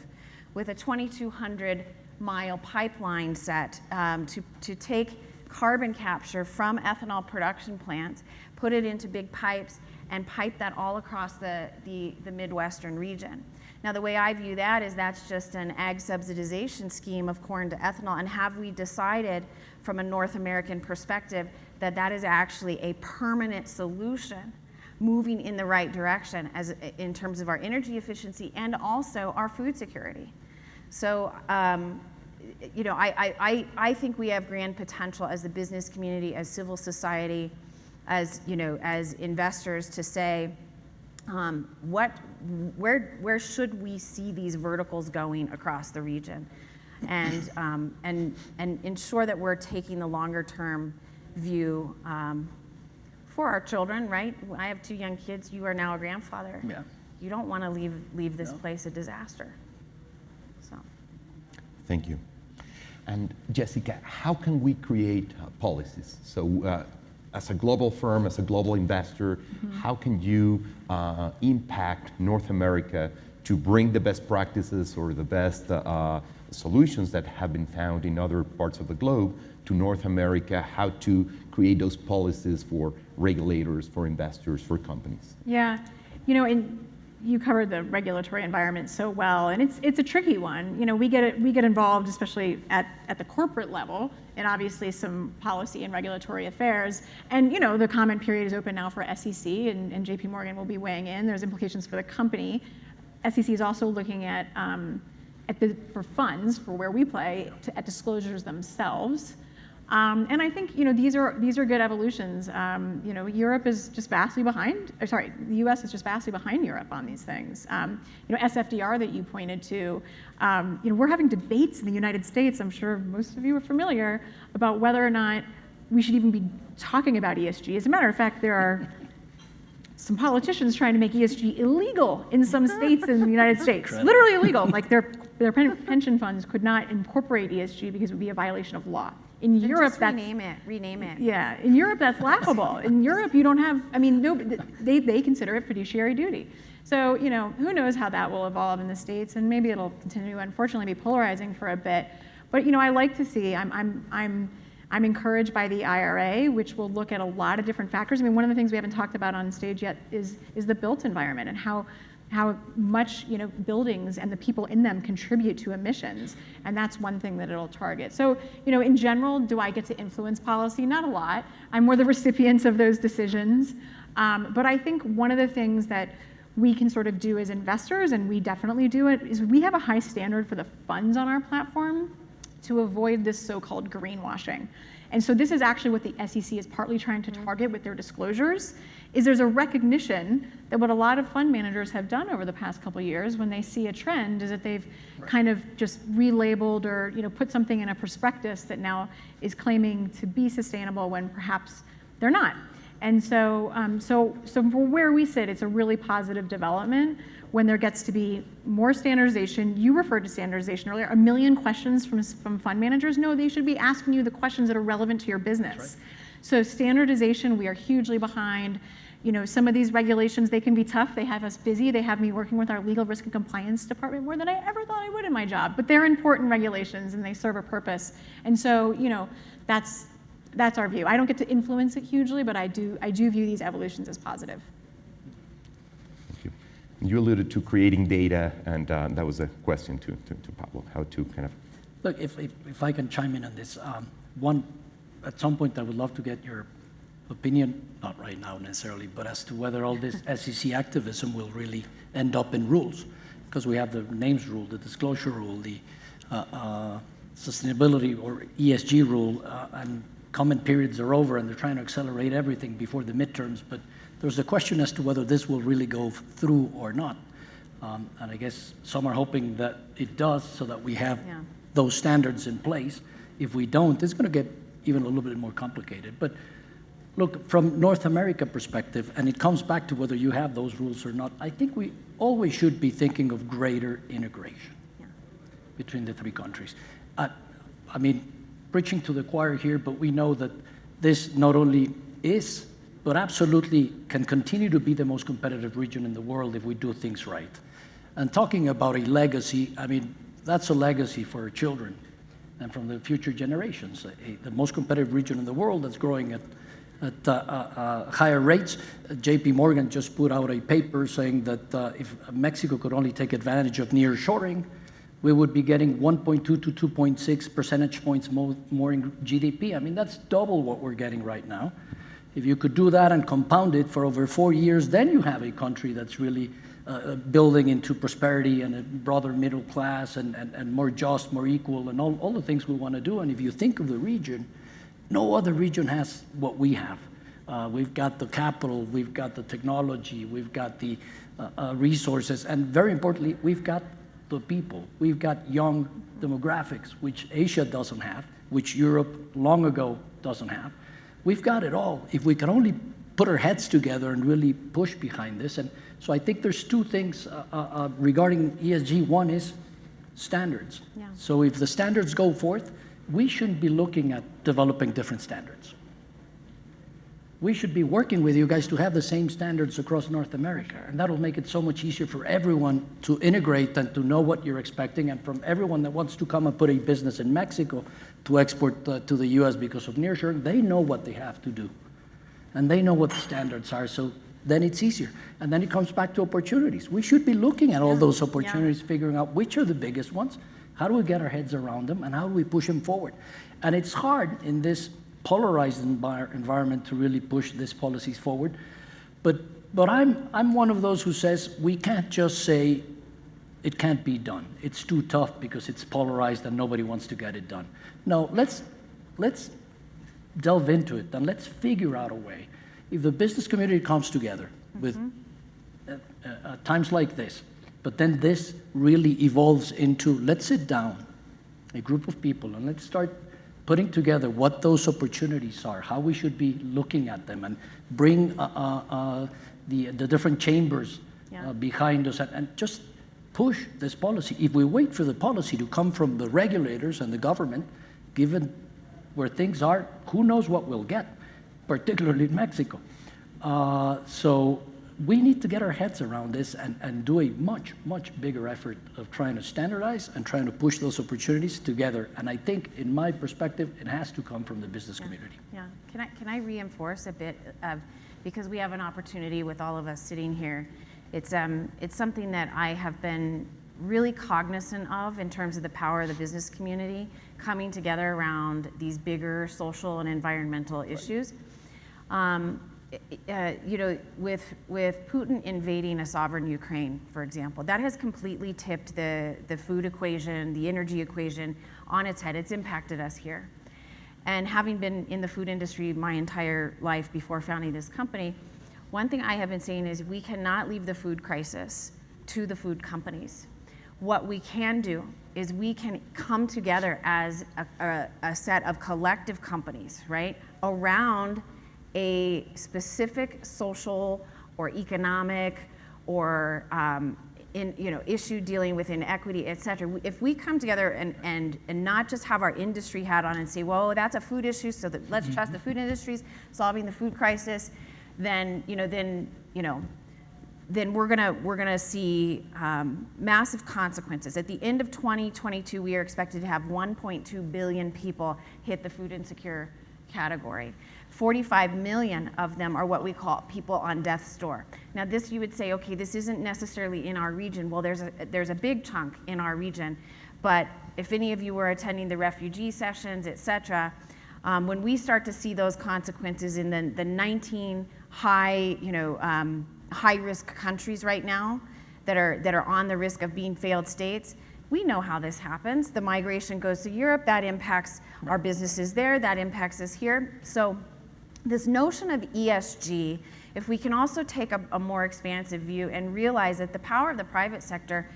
with a 2,200-mile pipeline set to take carbon capture from ethanol production plants, put it into big pipes, and pipe that all across the Midwestern region. Now, the way I view that is that's just an ag subsidization scheme of corn to ethanol, and have we decided from a North American perspective that that is actually a permanent solution moving in the right direction in terms of our energy efficiency and also our food security? So, I think we have grand potential as the business community, as civil society, as investors to say, where should we see these verticals going across the region, and ensure that we're taking the longer term view for our children, right? I have 2 young kids. You are now a grandfather. Yeah. You don't want to leave this place a disaster. So. Thank you. And Jessica, how can we create policies? So as a global firm, as a global investor, how can you impact North America to bring the best practices or the best solutions that have been found in other parts of the globe to North America, how to create those policies for regulators, for investors, for companies? Yeah, you covered the regulatory environment so well, and it's a tricky one. We get involved, especially at the corporate level, in obviously some policy and regulatory affairs. And the comment period is open now for SEC, and JP Morgan will be weighing in. There's implications for the company. SEC is also looking at for funds, for where we play, at disclosures themselves. And I think these are good evolutions. Europe is just vastly behind. The U.S. is just vastly behind Europe on these things. SFDR that you pointed to. We're having debates in the United States. I'm sure most of you are familiar about whether or not we should even be talking about ESG. As a matter of fact, there are some politicians trying to make ESG illegal in some states in the United States. Literally illegal. Like their pension funds could not incorporate ESG because it would be a violation of law. In Europe, just rename it. Yeah, in Europe, that's laughable. In Europe, you don't have, they consider it fiduciary duty. So, who knows how that will evolve in the States, and maybe it'll continue to, unfortunately, be polarizing for a bit. But, I like to see, I'm encouraged by the IRA, which will look at a lot of different factors. One of the things we haven't talked about on stage yet is the built environment and how much buildings and the people in them contribute to emissions, and that's one thing that it'll target. So in general, do I get to influence policy? Not a lot. I'm more the recipient of those decisions, but I think one of the things that we can sort of do as investors, and we definitely do it, is we have a high standard for the funds on our platform to avoid this so-called greenwashing. And so this is actually what the SEC is partly trying to target with their disclosures, is there's a recognition that what a lot of fund managers have done over the past couple of years when they see a trend is that they've kind of just relabeled or put something in a prospectus that now is claiming to be sustainable when perhaps they're not. And so for where we sit, it's a really positive development when there gets to be more standardization. You referred to standardization earlier. 1 million questions from fund managers. No, they should be asking you the questions that are relevant to your business. Right. So standardization, we are hugely behind. Some of these regulations, they can be tough. They have us busy. They have me working with our legal risk and compliance department more than I ever thought I would in my job. But they're important regulations and they serve a purpose. And so, that's our view. I don't get to influence it hugely, but I do view these evolutions as positive. Thank you. You alluded to creating data, and that was a question to Pablo, how to kind of... Look, if I can chime in on this, one at some point I would love to get your opinion, not right now necessarily, but as to whether all this SEC activism will really end up in rules. Because we have the names rule, the disclosure rule, the sustainability or ESG rule, and comment periods are over and they're trying to accelerate everything before the midterms, but there's a question as to whether this will really go through or not. And I guess some are hoping that it does so that we have those standards in place. If we don't, it's going to get even a little bit more complicated. But look, from North America perspective, and it comes back to whether you have those rules or not, I think we always should be thinking of greater integration between the three countries. I mean, preaching to the choir here, but we know that this not only is, but absolutely can continue to be the most competitive region in the world if we do things right. And talking about a legacy, I mean, that's a legacy for our children and from the future generations. The most competitive region in the world that's growing at higher rates. JP Morgan just put out a paper saying that if Mexico could only take advantage of nearshoring, we would be getting 1.2 to 2.6 percentage points more in GDP. I mean, that's double what we're getting right now. If you could do that and compound it for over 4 years, then you have a country that's really building into prosperity and a broader middle class and more just, more equal, and all the things we want to do. And if you think of the region, no other region has what we have. We've got the capital, we've got the technology, we've got the resources, and very importantly, we've got the people. We've got young demographics, which Asia doesn't have, which Europe long ago doesn't have. We've got it all. If we can only put our heads together and really push behind this. And so I think there's two things regarding ESG. One is standards. Yeah. So if the standards go forth, we shouldn't be looking at developing different standards. We should be working with you guys to have the same standards across North America. And that'll make it so much easier for everyone to integrate and to know what you're expecting. And from everyone that wants to come and put a business in Mexico to export to the US because of nearshoring, they know what they have to do. And they know what the standards are. So then it's easier. And then it comes back to opportunities. We should be looking at all those opportunities, figuring out which are the biggest ones, how do we get our heads around them, and how do we push them forward? And it's hard in this polarized environment to really push these policies forward. But I'm one of those who says we can't just say it can't be done. It's too tough because it's polarized and nobody wants to get it done. No, let's delve into it and let's figure out a way. If the business community comes together with times like this, but then this really evolves into, let's sit down, a group of people, and let's start putting together what those opportunities are, how we should be looking at them, and bring the different chambers behind us, and just push this policy. If we wait for the policy to come from the regulators and the government, given where things are, who knows what we'll get, particularly in Mexico. So we need to get our heads around this and do a much, much bigger effort of trying to standardize and trying to push those opportunities together. And I think, in my perspective, it has to come from the business community. Yeah. Can I reinforce a bit of, because we have an opportunity with all of us sitting here. It's something that I have been really cognizant of in terms of the power of the business community coming together around these bigger social and environmental issues. With Putin invading a sovereign Ukraine, for example, that has completely tipped the food equation, the energy equation on its head. It's impacted us here. And having been in the food industry my entire life before founding this company, one thing I have been saying is we cannot leave the food crisis to the food companies. What we can do is we can come together as a set of collective companies, right, around a specific social or economic or issue dealing with inequity, et cetera. If we come together and not just have our industry hat on and say, well, that's a food issue, so that let's trust the food industries solving the food crisis, then we're gonna see massive consequences. At the end of 2022, we are expected to have 1.2 billion people hit the food insecure category. 45 million of them are what we call people on death's door. Now this, you would say, okay, this isn't necessarily in our region. Well, there's a big chunk in our region, but if any of you were attending the refugee sessions, et cetera, When we start to see those consequences in the 19 high risk countries right now that are on the risk of being failed states, we know how this happens. The migration goes to Europe, that impacts our businesses there, that impacts us here. So this notion of ESG, if we can also take a more expansive view and realize that the power of the private sector,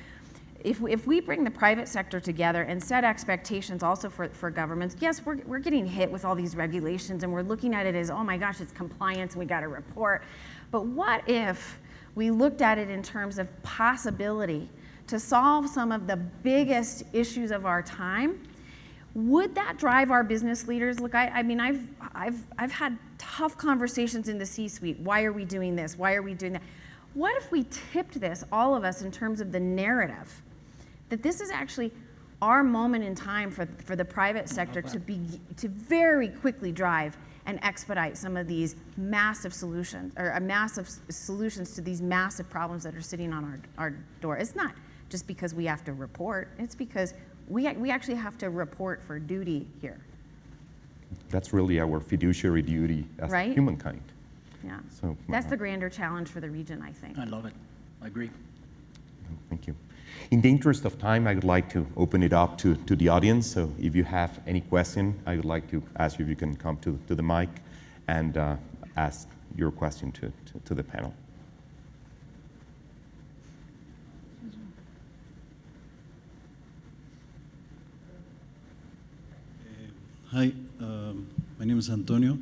if we bring the private sector together and set expectations also for governments, yes, we're getting hit with all these regulations and we're looking at it as, oh my gosh, it's compliance and we got to report. But what if we looked at it in terms of possibility to solve some of the biggest issues of our time? Would that drive our business leaders? Look, I mean, I've had tough conversations in the C-suite. Why are we doing this? Why are we doing that? What if we tipped this, all of us, in terms of the narrative, that this is actually our moment in time for the private sector to very quickly drive and expedite some of these massive solutions, or massive solutions to these massive problems that are sitting on our door. It's not just because we have to report, it's because we actually have to report for duty here. That's really our fiduciary duty as Right? humankind. Yeah. So, That's the grander challenge for the region, I think. I love it. I agree. Thank you. In the interest of time, I would like to open it up to the audience. So if you have any question, I would like to ask you if you can come to the mic and ask your question to the panel. Hi, my name is Antonio.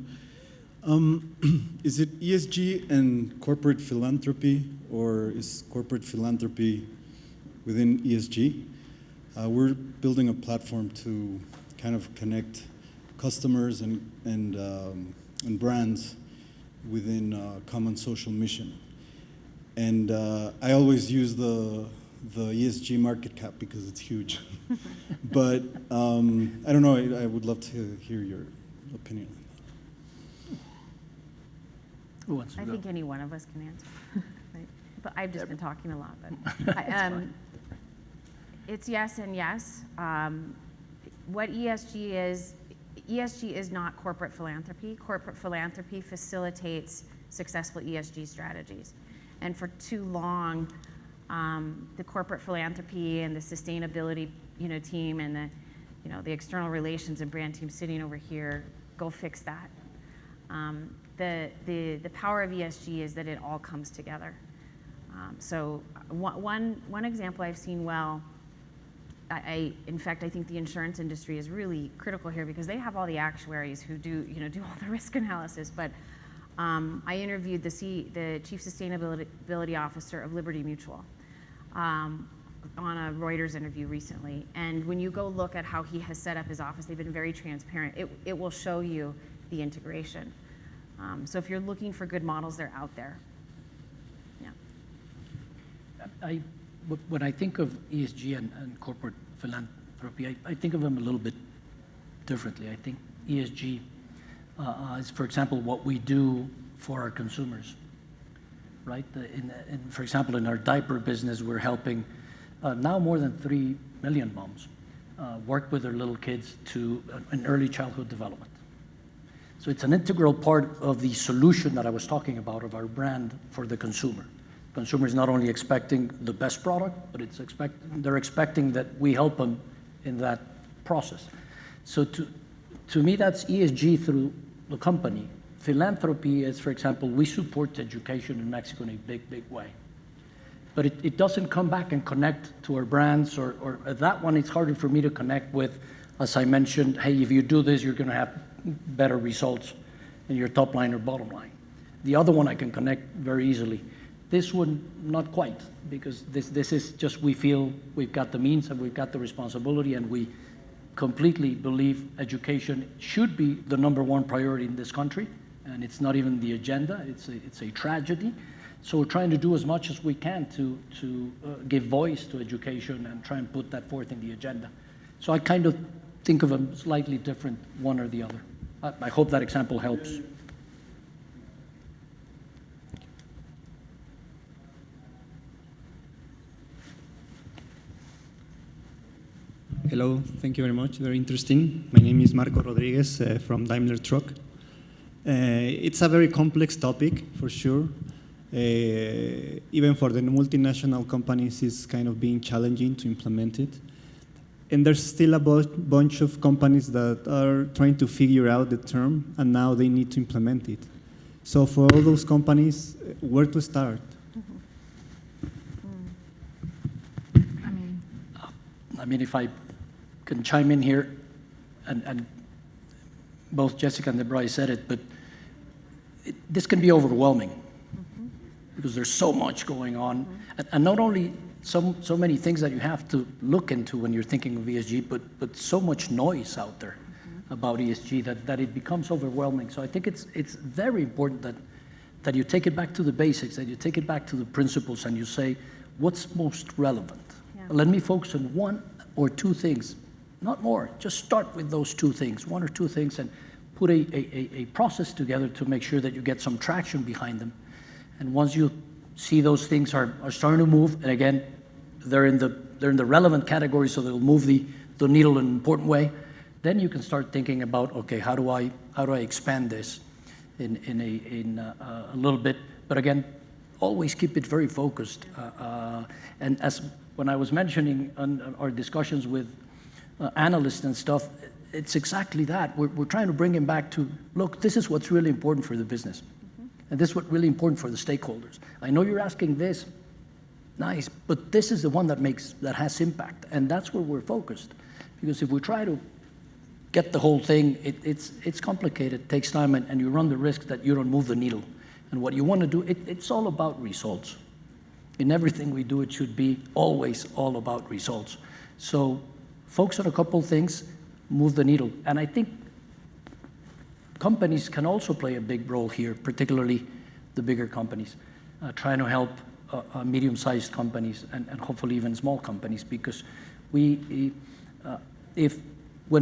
Is it ESG and corporate philanthropy, or is corporate philanthropy within ESG? We're building a platform to kind of connect customers and brands within a common social mission. And I always use the ESG market cap because it's huge. But I don't know, I would love to hear your opinion on that. Who wants to I go? think any one of us can answer. Right? But I've just been talking a lot. But it's yes and yes. What ESG is not corporate philanthropy. Corporate philanthropy facilitates successful ESG strategies. And for too long, the corporate philanthropy and the sustainability, team and the external relations and brand team sitting over here, go fix that. The power of ESG is that it all comes together. So one example I've seen well, in fact, I think the insurance industry is really critical here because they have all the actuaries who do all the risk analysis. But I interviewed the chief sustainability officer of Liberty Mutual on a Reuters interview recently. And when you go look at how he has set up his office, they've been very transparent. It will show you the integration. So if you're looking for good models, they're out there. Yeah. When I think of ESG and corporate philanthropy, I think of them a little bit differently. I think ESG is, for example, what we do for our consumers, right? For example, in our diaper business, we're helping now more than 3 million moms work with their little kids to an early childhood development. So it's an integral part of the solution that I was talking about of our brand for the consumer. Consumer is not only expecting the best product, but they're expecting that we help them in that process. So to me, that's ESG through the company. Philanthropy is, for example, we support education in Mexico in a big, big way. But it doesn't come back and connect to our brands, or that one, it's harder for me to connect with, as I mentioned, hey, if you do this, you're gonna have better results in your top line or bottom line. The other one I can connect very easily. This one, not quite, because this is just, we feel we've got the means and we've got the responsibility, and we completely believe education should be the #1 priority in this country, and it's not even the agenda, it's a tragedy. So we're trying to do as much as we can to give voice to education and try and put that forth in the agenda. So I kind of think of them slightly different, one or the other. I hope that example helps. Hello, thank you very much. Very interesting. My name is Marco Rodriguez from Daimler Truck. It's a very complex topic, for sure. Even for the multinational companies, it's kind of being challenging to implement it. And there's still a bunch of companies that are trying to figure out the term, and now they need to implement it. So for all those companies, where to start? I mean, if I can chime in here, and both Jessica and Devry said it, but this can be overwhelming because there's so much going on, and not only so many things that you have to look into when you're thinking of ESG, but so much noise out there about ESG that it becomes overwhelming. So I think it's very important that you take it back to the basics, that you take it back to the principles, and you say, what's most relevant? Yeah. Let me focus on one or two things, not more. Just start with those two things, one or two things, and put a process together to make sure that you get some traction behind them. And once you see those things are starting to move, and again, they're in the relevant category, so they'll move the needle in an important way, then you can start thinking about, okay, how do I expand this in a little bit? But again, always keep it very focused. And as when I was mentioning on our discussions with analysts and stuff, it's exactly that. We're trying to bring him back to, look, this is what's really important for the business. And this is what's really important for the stakeholders. I know you're asking this, nice, but this is the one that has impact. And that's where we're focused. Because if we try to get the whole thing, it's complicated, it takes time, and you run the risk that you don't move the needle. And what you want to do, it's all about results. In everything we do, it should be always all about results. So focus on a couple things, move the needle. And I think companies can also play a big role here, particularly the bigger companies, trying to help medium-sized companies and hopefully even small companies, because when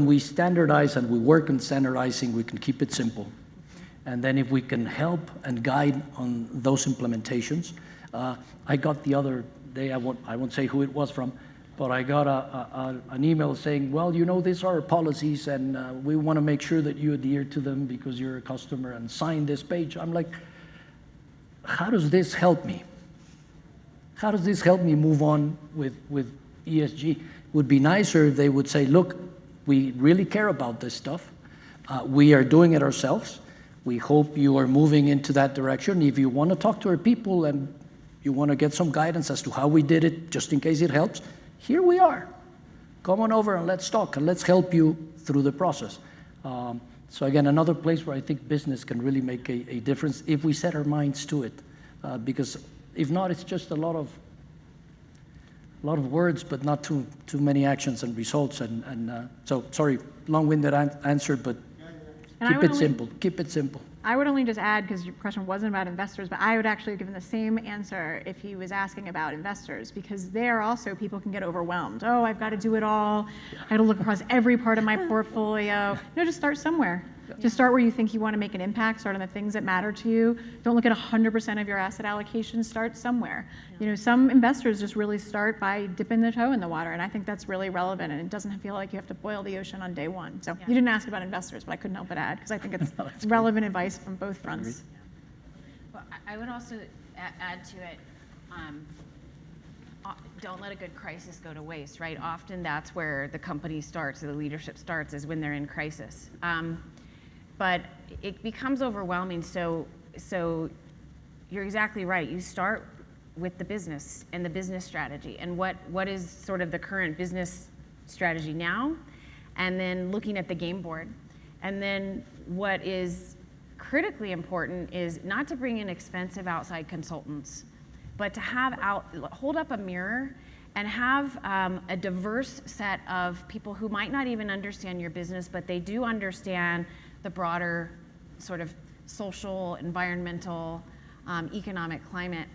we standardize and we work on standardizing, we can keep it simple. And then if we can help and guide on those implementations, I got the other day, I won't say who it was from, but I got an email saying, well, you know, these are our policies, and we want to make sure that you adhere to them because you're a customer, and sign this page. I'm like, how does this help me? How does this help me move on with ESG? It would be nicer if they would say, look, we really care about this stuff. We are doing it ourselves. We hope you are moving into that direction. If you want to talk to our people and you want to get some guidance as to how we did it, just in case it helps, here we are. Come on over and let's talk, and let's help you through the process. So again, another place where I think business can really make a difference if we set our minds to it. Because if not, it's just a lot of words, but not too many actions and results. So sorry, long-winded answer, but keep it simple. Keep it simple. I would only just add, because your question wasn't about investors, but I would actually have given the same answer if he was asking about investors, because there also people can get overwhelmed. Oh, I've got to do it all. I got to look across every part of my portfolio. No, just start somewhere. Just start where you think you want to make an impact. Start on the things that matter to you. Don't look at 100% of your asset allocation. Start somewhere. You know, some investors just really start by dipping their toe in the water, and I think that's really relevant, and it doesn't feel like you have to boil the ocean on day one. So you didn't ask about investors, but I couldn't help but add, because I think it's relevant advice from both fronts. Well, I would also add to it, don't let a good crisis go to waste, right? Often that's where the company starts, or the leadership starts, is when they're in crisis. But it becomes overwhelming, so you're exactly right. You start with the business and the business strategy, and what is sort of the current business strategy now, and then looking at the game board. And then what is critically important is not to bring in expensive outside consultants, but to hold up a mirror and have a diverse set of people who might not even understand your business, but they do understand the broader sort of social, environmental, economic climate.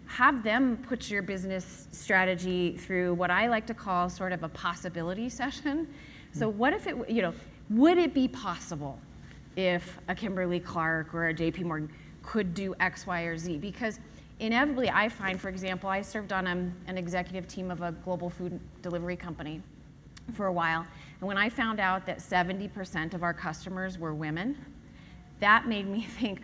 Have them put your business strategy through what I like to call sort of a possibility session. So what if would it be possible if a Kimberly Clark or a JP Morgan could do X, Y, or Z? Because inevitably I find, for example, I served on an executive team of a global food delivery company. for a while. And when I found out that 70% of our customers were women, that made me think,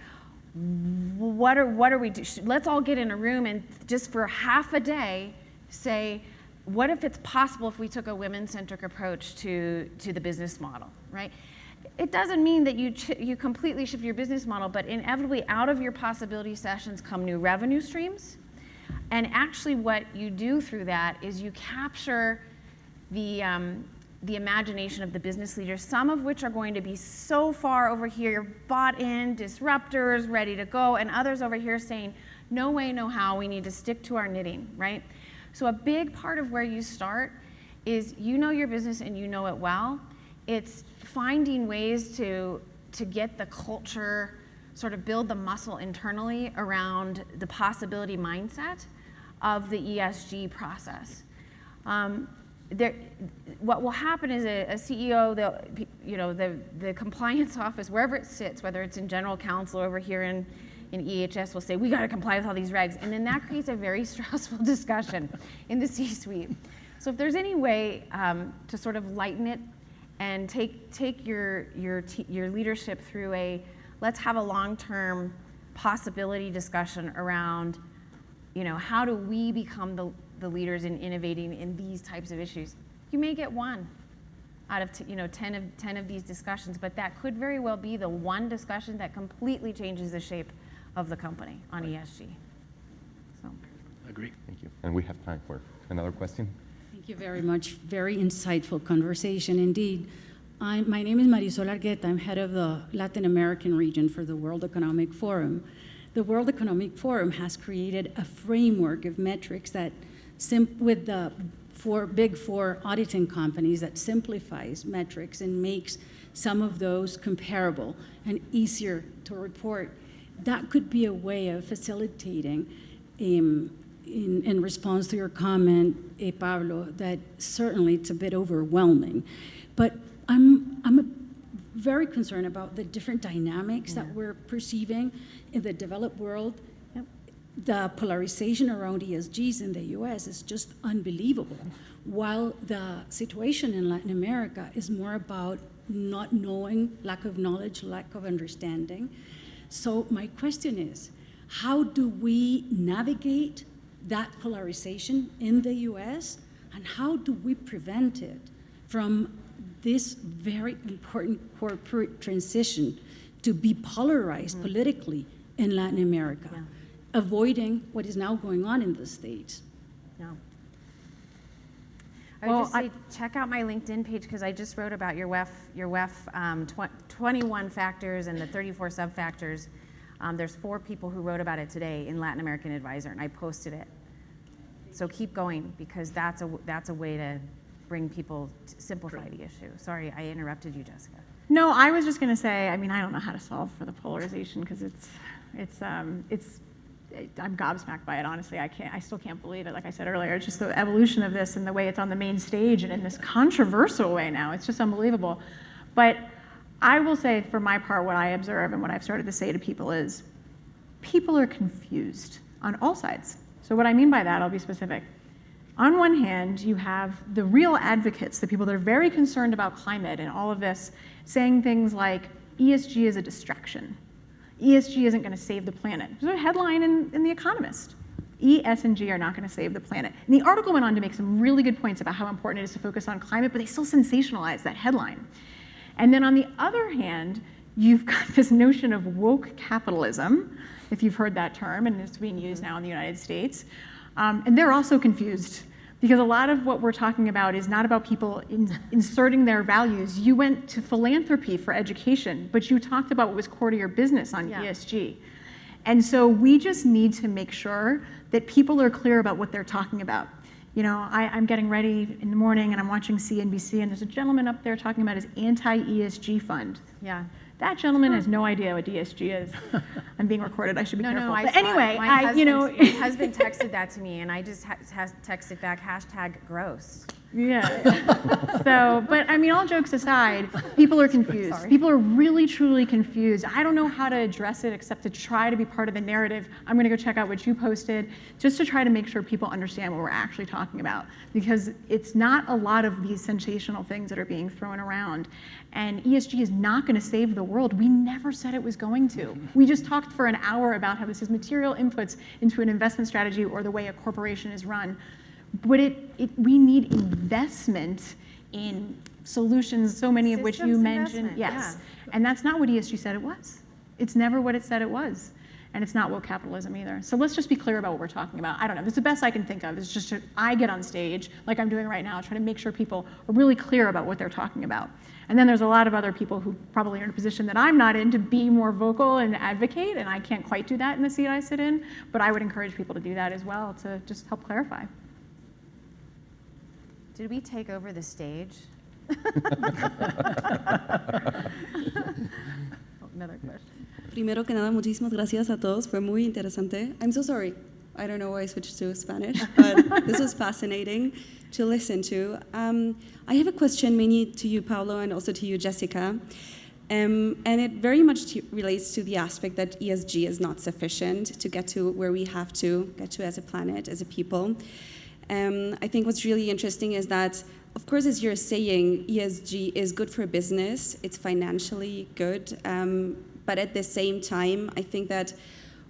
what are we doing? Let's all get in a room and just for half a day say, what if it's possible if we took a women-centric approach to the business model, right? It doesn't mean that you completely shift your business model, but inevitably out of your possibility sessions come new revenue streams. And actually what you do through that is you capture the imagination of the business leaders, some of which are going to be so far over here, bought in, disruptors, ready to go, and others over here saying, no way, no how, we need to stick to our knitting, right? So a big part of where you start is you know your business and you know it well. It's finding ways to get the culture, sort of build the muscle internally around the possibility mindset of the ESG process. What will happen is a CEO, the compliance office, wherever it sits, whether it's in general counsel over here in EHS, will say, we got to comply with all these regs. And then that creates a very stressful discussion in the C-suite. So if there's any way to sort of lighten it and take your leadership through let's have a long-term possibility discussion around, how do we become the leaders in innovating in these types of issues. You may get one out of 10 of these discussions, but that could very well be the one discussion that completely changes the shape of the company on ESG. So. Agree. Thank you. And we have time for another question. Thank you very much. Very insightful conversation indeed. My name is Marisol Argueta. I'm head of the Latin American region for the World Economic Forum. The World Economic Forum has created a framework of metrics that, with the big four auditing companies, that simplifies metrics and makes some of those comparable and easier to report. That could be a way of facilitating, in response to your comment, Pablo, that certainly it's a bit overwhelming. But I'm very concerned about the different dynamics that we're perceiving in the developed world. Yep. The polarization around ESGs in the US is just unbelievable, while the situation in Latin America is more about not knowing, lack of knowledge, lack of understanding. So my question is, how do we navigate that polarization in the US, and how do we prevent it from this very important corporate transition to be polarized politically in Latin America, avoiding what is now going on in the States? No. I would just say, check out my LinkedIn page, because I just wrote about your WEF 21 factors and the 34 sub-factors. There's 4 people who wrote about it today in Latin American Advisor, and I posted it. So keep going, because that's a way to bring people to simplify the issue. Sorry, I interrupted you, Jessica. No, I was just going to say, I don't know how to solve for the polarization, because I'm gobsmacked by it, honestly. I still can't believe it. Like I said earlier, it's just the evolution of this and the way it's on the main stage and in this controversial way now. It's just unbelievable. But I will say, for my part, what I observe and what I've started to say to people is, people are confused on all sides. So what I mean by that, I'll be specific. On one hand, you have the real advocates, the people that are very concerned about climate and all of this, saying things like, ESG is a distraction. ESG isn't going to save the planet. There's a headline in The Economist. E, S, and G are not going to save the planet. And the article went on to make some really good points about how important it is to focus on climate, but they still sensationalize that headline. And then on the other hand, you've got this notion of woke capitalism, if you've heard that term, and it's being used now in the United States. And they're also confused, because a lot of what we're talking about is not about people inserting their values. You went to philanthropy for education, but you talked about what was core to your business on ESG. And so we just need to make sure that people are clear about what they're talking about. I'm getting ready in the morning and I'm watching CNBC, and there's a gentleman up there talking about his anti-ESG fund. Yeah. That gentleman has no idea what ESG is. I'm being recorded, I should be careful. No, but anyway, my husband texted that to me, and I just texted back, #gross. Yeah. So, but I mean, all jokes aside, people are confused. Sorry. People are really, truly confused. I don't know how to address it except to try to be part of the narrative. I'm going to go check out what you posted just to try to make sure people understand what we're actually talking about, because it's not a lot of these sensational things that are being thrown around. And ESG is not going to save the world. We never said it was going to. We just talked for an hour about how this is material inputs into an investment strategy or the way a corporation is run. But we need investment in solutions, so many of which you Systems mentioned. investment, Yes. yeah. And that's not what ESG said it was. It's never what it said it was. And it's not woke capitalism either. So let's just be clear about what we're talking about. I don't know. This is the best I can think of. It's just I get on stage, like I'm doing right now, trying to make sure people are really clear about what they're talking about. And then there's a lot of other people who probably are in a position that I'm not in to be more vocal and advocate, and I can't quite do that in the seat I sit in. But I would encourage people to do that as well to just help clarify. Did we take over the stage? Another question. Primero que nada, muchísimas gracias a todos. Fue muy interesante. I'm so sorry. I don't know why I switched to Spanish, but this was fascinating to listen to. I have a question mainly to you, Pablo, and also to you, Jessica. And it very much relates to the aspect that ESG is not sufficient to get to where we have to get to as a planet, as a people. I think what's really interesting is that, of course, as you're saying, ESG is good for business. It's financially good. But at the same time, I think that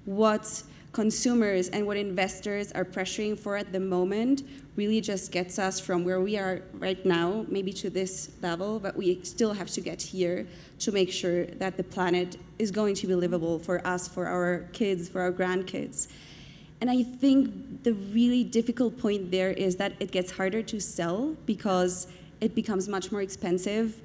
what consumers and what investors are pressuring for at the moment really just gets us from where we are right now, maybe to this level, but we still have to get here to make sure that the planet is going to be livable for us, for our kids, for our grandkids. And I think the really difficult point there is that it gets harder to sell because it becomes much more expensive.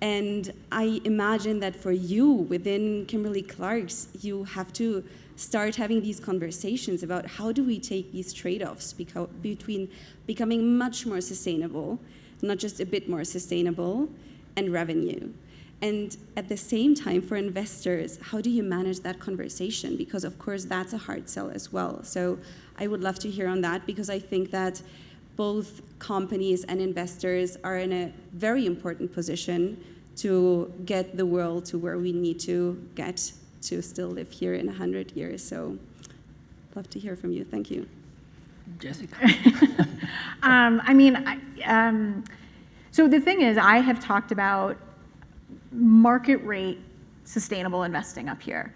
And I imagine that for you, within Kimberly-Clark's, you have to start having these conversations about how do we take these trade-offs between becoming much more sustainable, not just a bit more sustainable, and revenue. And at the same time, for investors, how do you manage that conversation? Because, of course, that's a hard sell as well. So I would love to hear on that, because I think that both companies and investors are in a very important position to get the world to where we need to get to still live here in 100 years. So I'd love to hear from you. Thank you. Jessica. So the thing is, I have talked about market rate sustainable investing up here.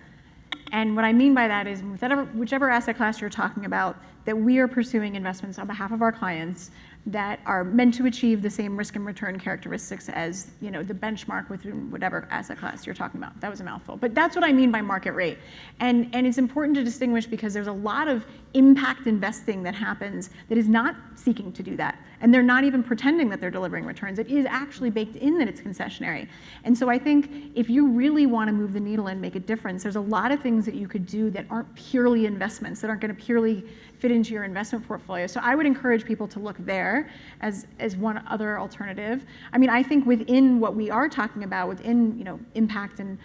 And what I mean by that is whichever asset class you're talking about, that we are pursuing investments on behalf of our clients that are meant to achieve the same risk and return characteristics as, the benchmark within whatever asset class you're talking about. That was a mouthful, but that's what I mean by market rate. And it's important to distinguish because there's a lot of impact investing that happens that is not seeking to do that. And they're not even pretending that they're delivering returns. It is actually baked in that it's concessionary. And so I think if you really want to move the needle and make a difference, there's a lot of things that you could do that aren't purely investments, that aren't going to purely fit into your investment portfolio. So I would encourage people to look there as one other alternative. I think within what we are talking about, within impact and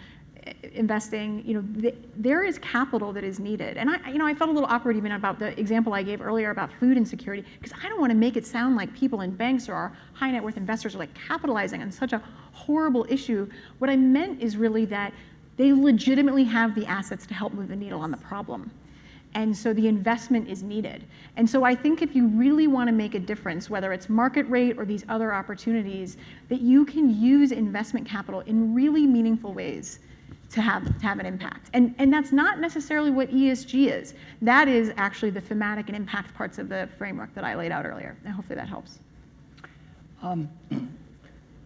investing, there is capital that is needed. And I felt a little awkward even about the example I gave earlier about food insecurity, because I don't want to make it sound like people in banks or our high net worth investors are capitalizing on such a horrible issue. What I meant is really that they legitimately have the assets to help move the needle on the problem. And so the investment is needed. And so I think if you really want to make a difference, whether it's market rate or these other opportunities, that you can use investment capital in really meaningful ways to have an impact. And that's not necessarily what ESG is. That is actually the thematic and impact parts of the framework that I laid out earlier. And hopefully that helps.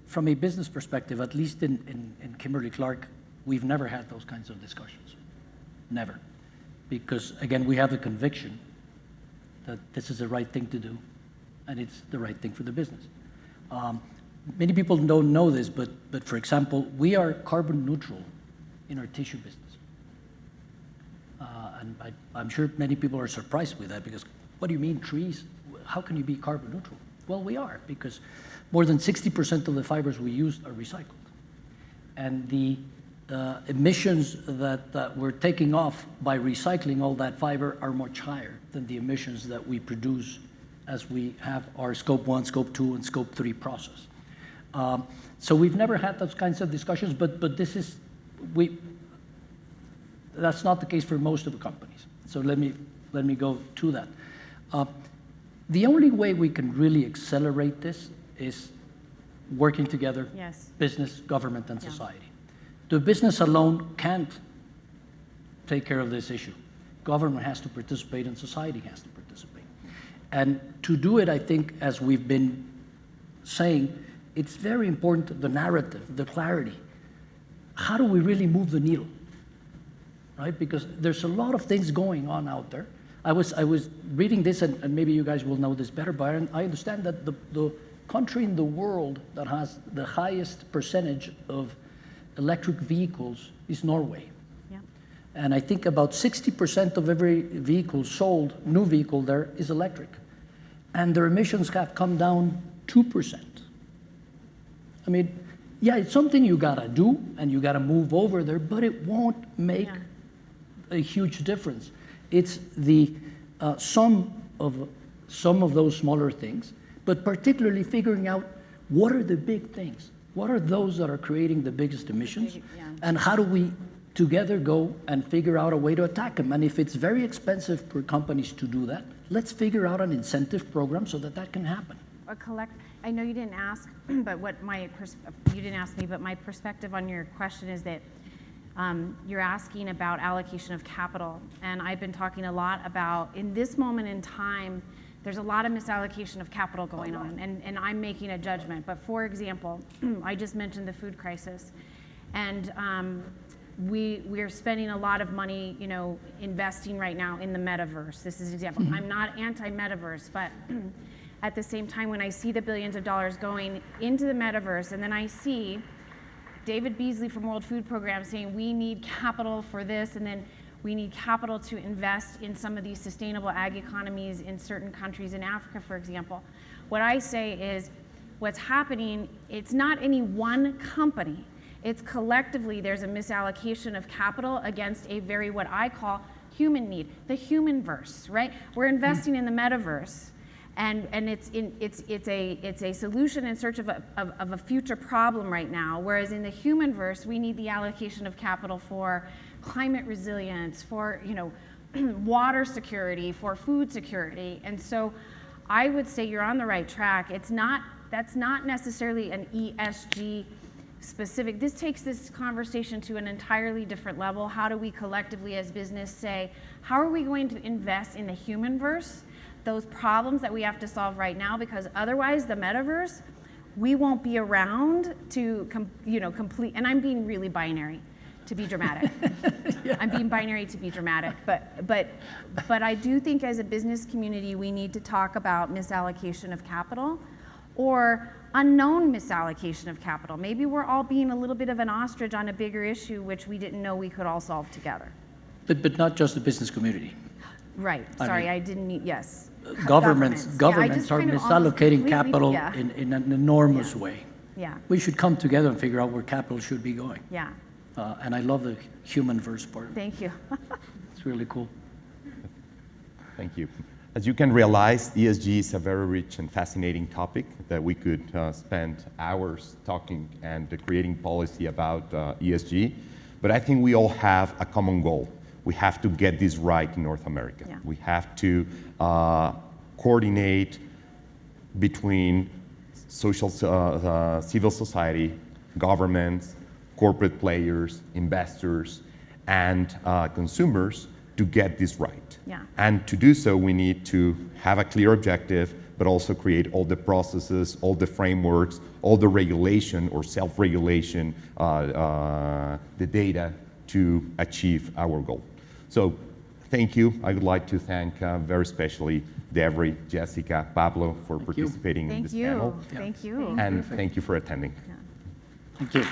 From a business perspective, at least in Kimberly-Clark, we've never had those kinds of discussions. Never. Because, again, we have the conviction that this is the right thing to do, and it's the right thing for the business. Many people don't know this, but for example, we are carbon neutral in our tissue business. And I'm sure many people are surprised with that, because what do you mean trees? How can you be carbon neutral? Well, we are, because more than 60% of the fibers we use are recycled. And the emissions that we're taking off by recycling all that fiber are much higher than the emissions that we produce as we have our Scope 1, Scope 2, and Scope 3 process. So we've never had those kinds of discussions, but that's not the case for most of the companies. So let me go to that. The only way we can really accelerate this is working together, Yes. business, government, and society. The business alone can't take care of this issue. Government has to participate and society has to participate. And to do it, I think, as we've been saying, it's very important, the narrative, the clarity. How do we really move the needle, right? Because there's a lot of things going on out there. I was reading this, and maybe you guys will know this better, but I understand that the country in the world that has the highest percentage of electric vehicles is Norway. Yeah. And I think about 60% of every vehicle sold, new vehicle there, is electric. And their emissions have come down 2%. I mean, yeah, it's something you gotta do, and you gotta move over there, but it won't make a huge difference. It's the sum of some of those smaller things, but particularly figuring out what are the big things? What are those that are creating the biggest emissions? And how do we together go and figure out a way to attack them? And if it's very expensive for companies to do that, let's figure out an incentive program so that that can happen. I know you didn't ask, but you didn't ask me, but my perspective on your question is that you're asking about allocation of capital. And I've been talking a lot about, in this moment in time, there's a lot of misallocation of capital going on, and I'm making a judgment. But for example, I just mentioned the food crisis, and we're spending a lot of money, investing right now in the metaverse. This is an example. I'm not anti-metaverse, but at the same time, when I see the billions of dollars going into the metaverse, and then I see David Beasley from World Food Program saying we need capital for this, and then we need capital to invest in some of these sustainable ag economies in certain countries in Africa, for example. What I say is what's happening, it's not any one company. It's collectively, there's a misallocation of capital against a very, what I call, human need, the human-verse, right? We're investing in the metaverse, and it's a solution in search of a future problem right now, whereas in the human-verse, we need the allocation of capital for climate resilience, for water security, for food security. And so I would say you're on the right track. That's not necessarily an ESG specific. This takes this conversation to an entirely different level. How do we collectively as business say, how are we going to invest in the human-verse, those problems that we have to solve right now, because otherwise the metaverse, we won't be around to complete, and I'm being really binary to be dramatic. I'm being binary to be dramatic, but I do think as a business community we need to talk about misallocation of capital or unknown misallocation of capital. Maybe we're all being a little bit of an ostrich on a bigger issue which we didn't know we could all solve together. But not just the business community. Right, sorry, I didn't mean, yes. Governments are misallocating capital yeah. in an enormous way. Yeah. We should come together and figure out where capital should be going. Yeah. And I love the human-verse part. Thank you. It's really cool. Thank you. As you can realize, ESG is a very rich and fascinating topic that we could spend hours talking and creating policy about ESG. But I think we all have a common goal. We have to get this right in North America. Yeah. We have to coordinate between civil society, governments, corporate players, investors, and consumers to get this right. Yeah. And to do so, we need to have a clear objective, but also create all the processes, all the frameworks, all the regulation or self-regulation, the data to achieve our goal. So thank you. I would like to thank very especially Devry, Jessica, Pablo for participating in this panel. Thank you. And thank you for attending. Yeah. Thank you.